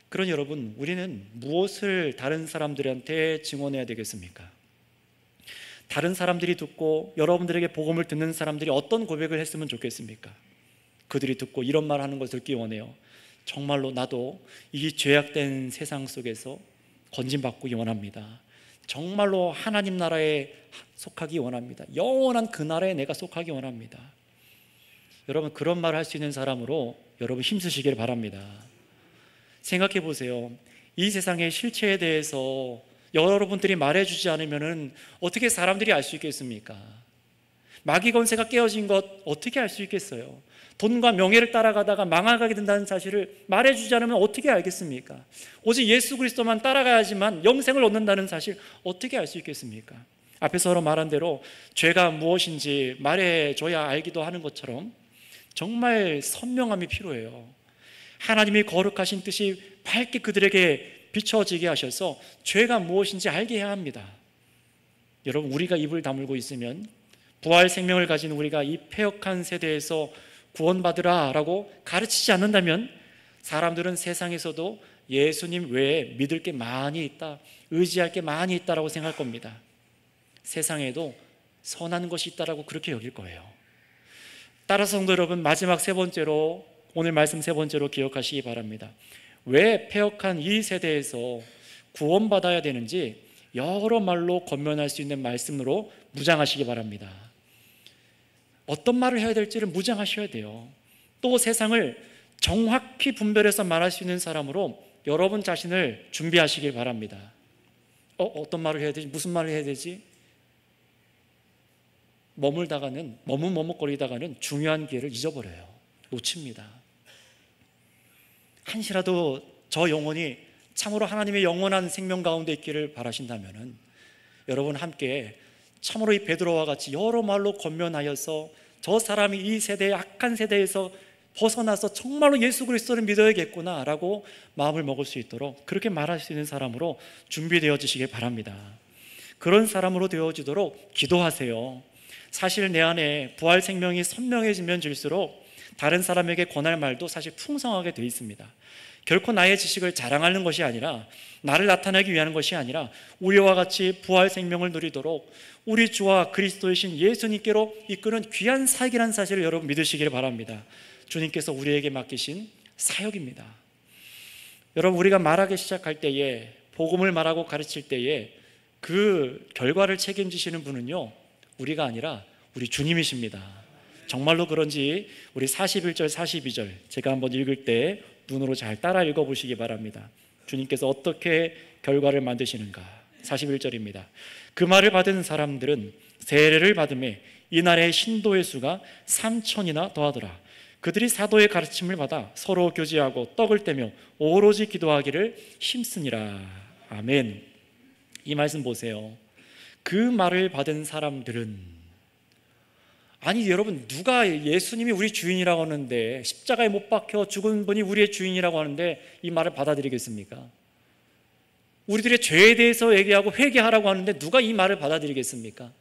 그러니 여러분, 우리는 무엇을 다른 사람들한테 증언해야 되겠습니까? 다른 사람들이 듣고 여러분들에게 복음을 듣는 사람들이 어떤 고백을 했으면 좋겠습니까? 그들이 듣고 이런 말 하는 것을 듣기 원해요. 정말로 나도 이 죄악된 세상 속에서 건진받기 원합니다. 정말로 하나님 나라에 속하기 원합니다. 영원한 그 나라에 내가 속하기 원합니다. 여러분, 그런 말을 할 수 있는 사람으로 여러분 힘쓰시길 바랍니다. 생각해 보세요. 이 세상의 실체에 대해서 여러분들이 말해주지 않으면 어떻게 사람들이 알 수 있겠습니까? 마귀 권세가 깨어진 것 어떻게 알 수 있겠어요? 돈과 명예를 따라가다가 망하게 된다는 사실을 말해주지 않으면 어떻게 알겠습니까? 오직 예수 그리스도만 따라가야지만 영생을 얻는다는 사실 어떻게 알 수 있겠습니까? 앞에서 말한 대로 죄가 무엇인지 말해줘야 알기도 하는 것처럼 정말 선명함이 필요해요. 하나님이 거룩하신 뜻이 밝게 그들에게 비춰지게 하셔서 죄가 무엇인지 알게 해야 합니다. 여러분, 우리가 입을 다물고 있으면, 부활 생명을 가진 우리가 이 패역한 세대에서 구원받으라 라고 가르치지 않는다면 사람들은 세상에서도 예수님 외에 믿을 게 많이 있다, 의지할 게 많이 있다라고 생각할 겁니다. 세상에도 선한 것이 있다라고 그렇게 여길 거예요. 따라서 성도 여러분, 마지막 세 번째로, 오늘 말씀 세 번째로 기억하시기 바랍니다. 왜 패역한 이 세대에서 구원받아야 되는지 여러 말로 권면할 수 있는 말씀으로 무장하시기 바랍니다. 어떤 말을 해야 될지를 무장하셔야 돼요. 또 세상을 정확히 분별해서 말할 수 있는 사람으로 여러분 자신을 준비하시길 바랍니다. 어떤 말을 해야 되지? 무슨 말을 해야 되지? 머뭇머뭇거리다가는 중요한 기회를 잊어버려요. 놓칩니다. 한시라도 저 영혼이 참으로 하나님의 영원한 생명 가운데 있기를 바라신다면 여러분 함께 참으로 이 베드로와 같이 여러 말로 권면하여서 저 사람이 이 세대의 악한 세대에서 벗어나서 정말로 예수 그리스도를 믿어야겠구나 라고 마음을 먹을 수 있도록 그렇게 말할 수 있는 사람으로 준비되어지시길 바랍니다. 그런 사람으로 되어지도록 기도하세요. 사실 내 안에 부활 생명이 선명해지면 질수록 다른 사람에게 권할 말도 사실 풍성하게 되어 있습니다. 결코 나의 지식을 자랑하는 것이 아니라, 나를 나타내기 위한 것이 아니라 우리와 같이 부활 생명을 누리도록 우리 주와 그리스도이신 예수님께로 이끄는 귀한 사역이라는 사실을 여러분 믿으시기를 바랍니다. 주님께서 우리에게 맡기신 사역입니다. 여러분, 우리가 말하기 시작할 때에, 복음을 말하고 가르칠 때에 그 결과를 책임지시는 분은요, 우리가 아니라 우리 주님이십니다. 정말로 그런지 우리 41절 42절 제가 한번 읽을 때 눈으로 잘 따라 읽어보시기 바랍니다. 주님께서 어떻게 결과를 만드시는가. 41절입니다. 그 말을 받은 사람들은 세례를 받음에 이날의 신도의 수가 3,000이나 더하더라. 그들이 사도의 가르침을 받아 서로 교제하고 떡을 떼며 오로지 기도하기를 힘쓰니라. 아멘. 이 말씀 보세요. 그 말을 받은 사람들은, 아니 여러분, 누가 예수님이 우리 주인이라고 하는데, 십자가에 못 박혀 죽은 분이 우리의 주인이라고 하는데 이 말을 받아들이겠습니까? 우리들의 죄에 대해서 얘기하고 회개하라고 하는데 누가 이 말을 받아들이겠습니까?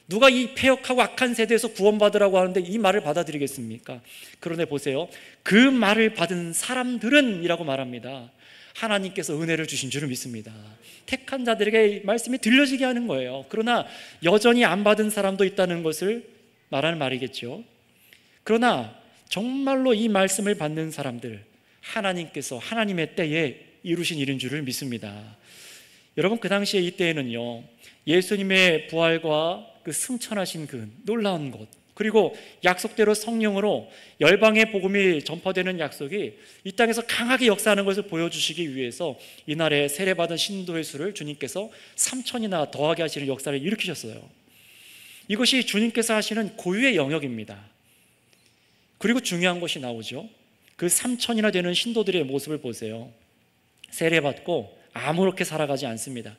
누가 이 패역하고 악한 세대에서 구원받으라고 하는데 이 말을 받아들이겠습니까? 그런데 보세요. 그 말을 받은 사람들은 이라고 말합니다. 하나님께서 은혜를 주신 줄을 믿습니다. 택한 자들에게 이 말씀이 들려지게 하는 거예요. 그러나 여전히 안 받은 사람도 있다는 것을 말하는 말이겠죠. 그러나 정말로 이 말씀을 받는 사람들, 하나님께서 하나님의 때에 이루신 일인 줄을 믿습니다. 여러분, 그 당시에 이때에는요, 예수님의 부활과 그 승천하신 그 놀라운 것, 그리고 약속대로 성령으로 열방의 복음이 전파되는 약속이 이 땅에서 강하게 역사하는 것을 보여주시기 위해서 이날에 세례받은 신도의 수를 주님께서 3,000이나 더하게 하시는 역사를 일으키셨어요. 이것이 주님께서 하시는 고유의 영역입니다. 그리고 중요한 것이 나오죠. 그 3,000이나 되는 신도들의 모습을 보세요. 세례받고 아무렇게 살아가지 않습니다.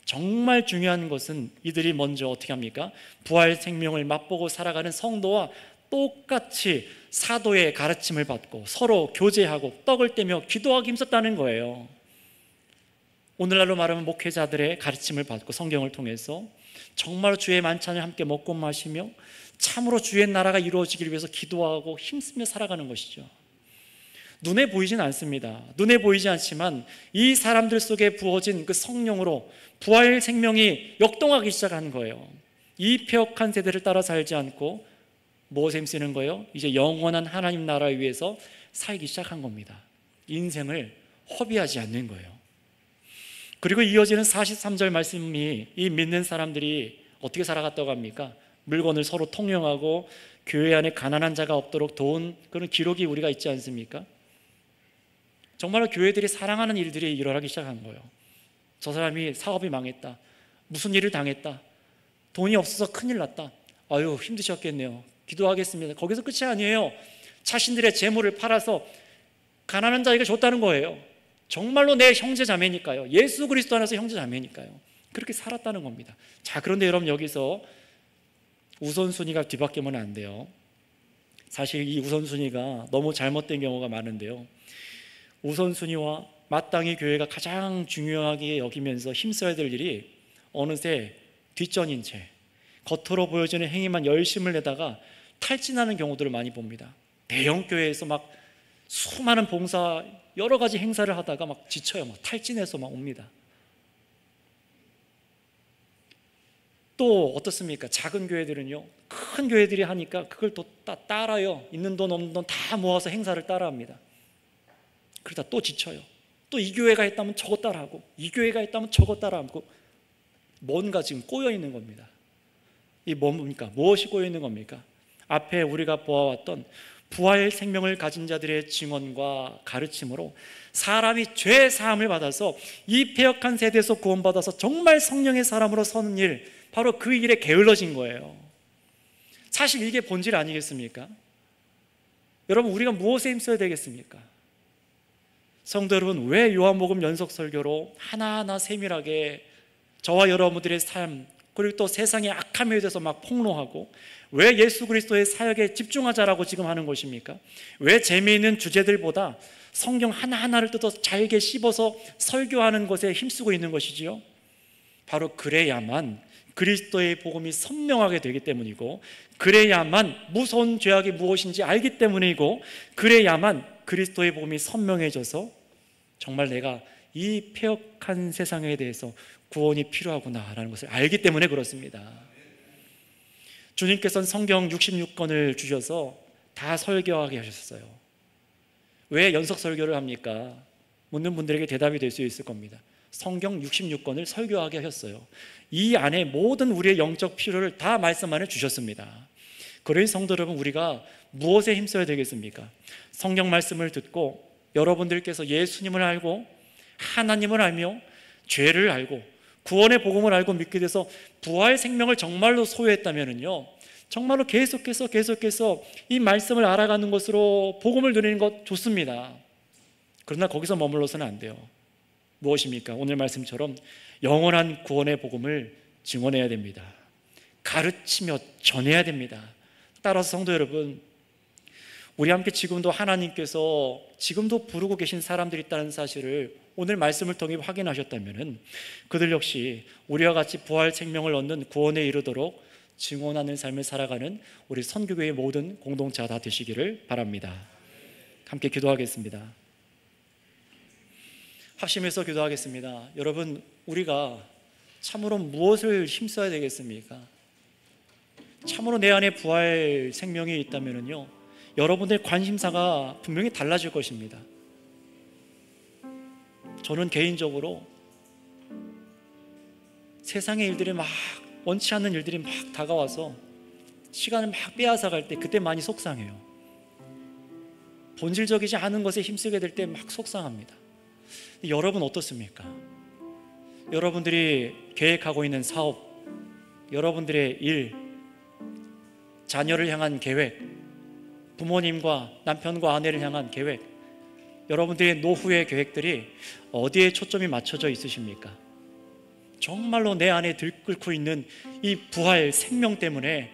정말 중요한 것은 이들이 먼저 어떻게 합니까? 부활 생명을 맛보고 살아가는 성도와 똑같이 사도의 가르침을 받고 서로 교제하고 떡을 떼며 기도하기 힘썼다는 거예요. 오늘날로 말하면 목회자들의 가르침을 받고 성경을 통해서 정말 주의 만찬을 함께 먹고 마시며 참으로 주의 나라가 이루어지기를 위해서 기도하고 힘쓰며 살아가는 것이죠. 눈에 보이진 않습니다. 눈에 보이지 않지만 이 사람들 속에 부어진 그 성령으로 부활 생명이 역동하기 시작한 거예요. 이 폐역한 세대를 따라 살지 않고 무엇에 힘쓰는 거예요? 이제 영원한 하나님 나라를 위해서 살기 시작한 겁니다. 인생을 허비하지 않는 거예요. 그리고 이어지는 43절 말씀이 이 믿는 사람들이 어떻게 살아갔다고 합니까? 물건을 서로 통용하고 교회 안에 가난한 자가 없도록 도운 그런 기록이 우리가 있지 않습니까? 정말로 교회들이 사랑하는 일들이 일어나기 시작한 거예요. 저 사람이 사업이 망했다, 무슨 일을 당했다, 돈이 없어서 큰일 났다, 아유 힘드셨겠네요, 기도하겠습니다. 거기서 끝이 아니에요. 자신들의 재물을 팔아서 가난한 자에게 줬다는 거예요. 정말로 내 형제 자매니까요. 예수 그리스도 안에서 형제 자매니까요. 그렇게 살았다는 겁니다. 자, 그런데 여러분, 여기서 우선순위가 뒤바뀌면 안 돼요. 사실 이 우선순위가 너무 잘못된 경우가 많은데요, 우선순위와 마땅히 교회가 가장 중요하게 여기면서 힘써야 될 일이 어느새 뒷전인 채 겉으로 보여지는 행위만 열심을 내다가 탈진하는 경우들을 많이 봅니다. 대형 교회에서 막 수많은 봉사 여러 가지 행사를 하다가 막 지쳐요. 막 탈진해서 막 옵니다. 또 어떻습니까? 작은 교회들은요, 큰 교회들이 하니까 그걸 또 따라요. 있는 돈 없는 돈 다 모아서 행사를 따라합니다. 그러다 또 지쳐요. 또 이 교회가 했다면 저거 따라하고, 이 교회가 했다면 저거 따라하고, 뭔가 지금 꼬여 있는 겁니다. 이 뭡니까? 무엇이 꼬여 있는 겁니까? 앞에 우리가 보아왔던 부활 생명을 가진 자들의 증언과 가르침으로 사람이 죄 사함을 받아서 이 패역한 세대에서 구원받아서 정말 성령의 사람으로 서는 일, 바로 그 일에 게을러진 거예요. 사실 이게 본질 아니겠습니까? 여러분, 우리가 무엇에 힘써야 되겠습니까? 성도 여러분, 왜 요한복음 연속 설교로 하나하나 세밀하게 저와 여러분들의 삶, 그리고 또 세상의 악함에 대해서 막 폭로하고, 왜 예수 그리스도의 사역에 집중하자라고 지금 하는 것입니까? 왜 재미있는 주제들보다 성경 하나하나를 뜯어서 잘게 씹어서 설교하는 것에 힘쓰고 있는 것이지요? 바로 그래야만 그리스도의 복음이 선명하게 되기 때문이고, 그래야만 무서운 죄악이 무엇인지 알기 때문이고, 그래야만 그리스도의 복음이 선명해져서 정말 내가 이 폐역한 세상에 대해서 구원이 필요하구나라는 것을 알기 때문에 그렇습니다. 주님께서는 성경 66권을 주셔서 다 설교하게 하셨어요. 왜 연속 설교를 합니까? 묻는 분들에게 대답이 될 수 있을 겁니다. 성경 66권을 설교하게 하셨어요. 이 안에 모든 우리의 영적 필요를 다 말씀 안에 주셨습니다. 그러니 성도 여러분, 우리가 무엇에 힘써야 되겠습니까? 성경 말씀을 듣고 여러분들께서 예수님을 알고 하나님을 알며 죄를 알고 구원의 복음을 알고 믿게 돼서 부활 생명을 정말로 소유했다면요, 정말로 계속해서 이 말씀을 알아가는 것으로 복음을 누리는 것 좋습니다. 그러나 거기서 머물러서는 안 돼요. 무엇입니까? 오늘 말씀처럼 영원한 구원의 복음을 증언해야 됩니다. 가르치며 전해야 됩니다. 따라서 성도 여러분, 우리 함께 지금도 하나님께서 지금도 부르고 계신 사람들이 있다는 사실을 오늘 말씀을 통해 확인하셨다면 그들 역시 우리와 같이 부활 생명을 얻는 구원에 이르도록 증언하는 삶을 살아가는 우리 선교교회의 모든 공동체가 다 되시기를 바랍니다. 함께 기도하겠습니다. 합심해서 기도하겠습니다. 여러분, 우리가 참으로 무엇을 힘써야 되겠습니까? 참으로 내 안에 부활 생명이 있다면요, 여러분들의 관심사가 분명히 달라질 것입니다. 저는 개인적으로 세상의 일들이 막 원치 않는 일들이 막 다가와서 시간을 막 빼앗아갈 때 그때 많이 속상해요. 본질적이지 않은 것에 힘쓰게 될 때 막 속상합니다. 여러분 어떻습니까? 여러분들이 계획하고 있는 사업, 여러분들의 일, 자녀를 향한 계획, 부모님과 남편과 아내를 향한 계획, 여러분들의 노후의 계획들이 어디에 초점이 맞춰져 있으십니까? 정말로 내 안에 들끓고 있는 이 부활 생명 때문에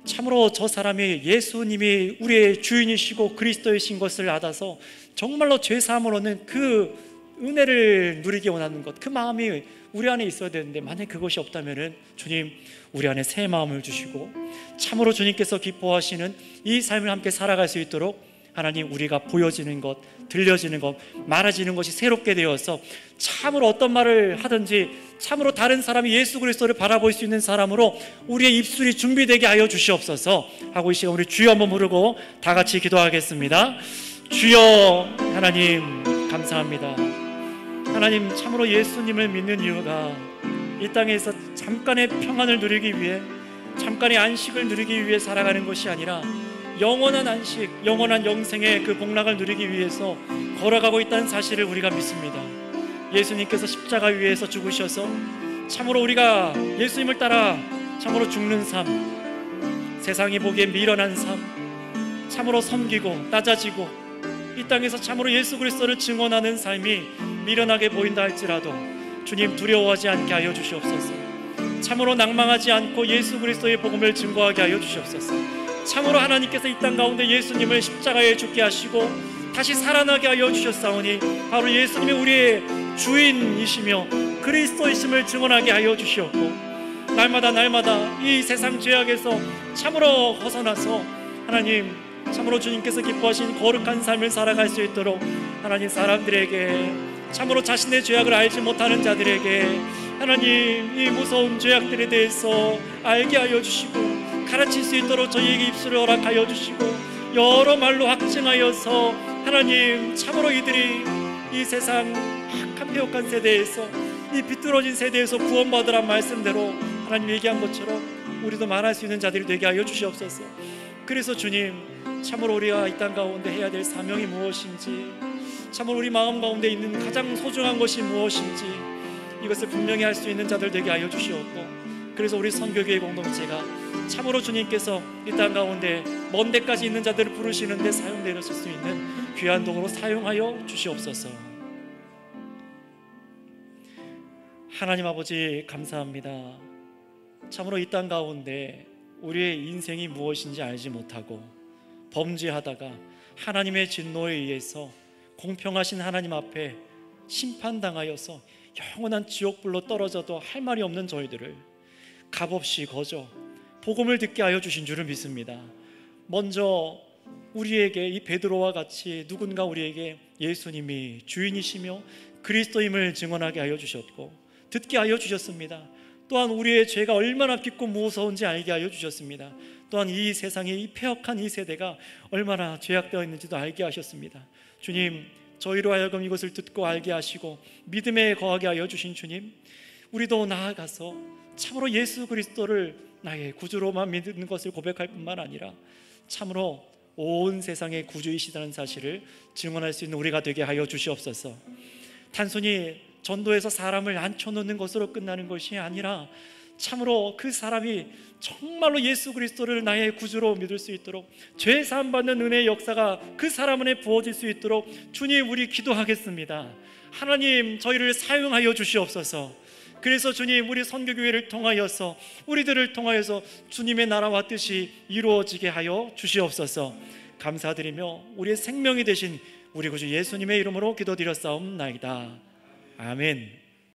참으로 저 사람이 예수님이 우리의 주인이시고 그리스도이신 것을 알아서 정말로 죄사함을 얻는 그 은혜를 누리기 원하는 것, 그 마음이 우리 안에 있어야 되는데, 만약 그것이 없다면 주님, 우리 안에 새 마음을 주시고 참으로 주님께서 기뻐하시는 이 삶을 함께 살아갈 수 있도록 하나님, 우리가 보여지는 것, 들려지는 것, 말해지는 것이 새롭게 되어서 참으로 어떤 말을 하든지 참으로 다른 사람이 예수 그리스도를 바라볼 수 있는 사람으로 우리의 입술이 준비되게 하여 주시옵소서 하고 이 시간 우리 주여 한번 부르고 다 같이 기도하겠습니다. 주여, 하나님 감사합니다. 하나님, 참으로 예수님을 믿는 이유가 이 땅에서 잠깐의 평안을 누리기 위해, 잠깐의 안식을 누리기 위해 살아가는 것이 아니라 영원한 안식, 영원한 영생의 그 복락을 누리기 위해서 걸어가고 있다는 사실을 우리가 믿습니다. 예수님께서 십자가 위에서 죽으셔서 참으로 우리가 예수님을 따라 참으로 죽는 삶, 세상이 보기에 미련한 삶, 참으로 섬기고 낮아지고 이 땅에서 참으로 예수 그리스도를 증언하는 삶이 미련하게 보인다 할지라도 주님, 두려워하지 않게 하여 주시옵소서. 참으로 낭망하지 않고 예수 그리스도의 복음을 증거하게 하여 주시옵소서. 참으로 하나님께서 이 땅 가운데 예수님을 십자가에 죽게 하시고 다시 살아나게 하여 주셨사오니 바로 예수님이 우리의 주인이시며 그리스도이심을 증언하게 하여 주시옵고, 날마다 이 세상 죄악에서 참으로 벗어나서 하나님, 참으로 주님께서 기뻐하신 거룩한 삶을 살아갈 수 있도록 하나님, 사람들에게 참으로 자신의 죄악을 알지 못하는 자들에게 하나님, 이 무서운 죄악들에 대해서 알게 하여 주시고 가르칠 수 있도록 저희에게 입술을 허락하여 주시고 여러 말로 확증하여서 하나님, 참으로 이들이 이 세상 악한 폐역한 세대에서, 이 비뚤어진 세대에서 구원받으란 말씀대로 하나님 얘기한 것처럼 우리도 말할 수 있는 자들이 되게 하여 주시옵소서. 그래서 주님, 참으로 우리가 이 땅 가운데 해야 될 사명이 무엇인지, 참으로 우리 마음 가운데 있는 가장 소중한 것이 무엇인지 이것을 분명히 할 수 있는 자들 되게 하여 주시옵고, 그래서 우리 선교교회 공동체가 참으로 주님께서 이 땅 가운데 먼 데까지 있는 자들을 부르시는데 사용되실 수 있는 귀한 도구로 사용하여 주시옵소서. 하나님 아버지 감사합니다. 참으로 이 땅 가운데 우리의 인생이 무엇인지 알지 못하고 범죄하다가 하나님의 진노에 의해서 공평하신 하나님 앞에 심판당하여서 영원한 지옥불로 떨어져도 할 말이 없는 저희들을 값없이 거저 복음을 듣게 하여 주신 줄을 믿습니다. 먼저 우리에게 이 베드로와 같이 누군가 우리에게 예수님이 주인이시며 그리스도임을 증언하게 하여 주셨고 듣게 하여 주셨습니다. 또한 우리의 죄가 얼마나 깊고 무서운지 알게 하여 주셨습니다. 또한 이 세상의 이 폐역한 이 세대가 얼마나 죄악되어 있는지도 알게 하셨습니다. 주님, 저희로 하여금 이것을 듣고 알게 하시고 믿음에 거하게 하여 주신 주님, 우리도 나아가서 참으로 예수 그리스도를 나의 구주로만 믿는 것을 고백할 뿐만 아니라 참으로 온 세상의 구주이시다는 사실을 증언할 수 있는 우리가 되게 하여 주시옵소서. 단순히 전도에서 사람을 앉혀놓는 것으로 끝나는 것이 아니라 참으로 그 사람이 정말로 예수 그리스도를 나의 구주로 믿을 수 있도록 죄 사함 받는 은혜의 역사가 그 사람 안에 부어질 수 있도록 주님, 우리 기도하겠습니다. 하나님, 저희를 사용하여 주시옵소서. 그래서 주님, 우리 선교교회를 통하여서 우리들을 통하여서 주님의 나라와 뜻이 이루어지게 하여 주시옵소서. 감사드리며 우리의 생명이 되신 우리 구주 예수님의 이름으로 기도드렸사옵나이다. 아멘.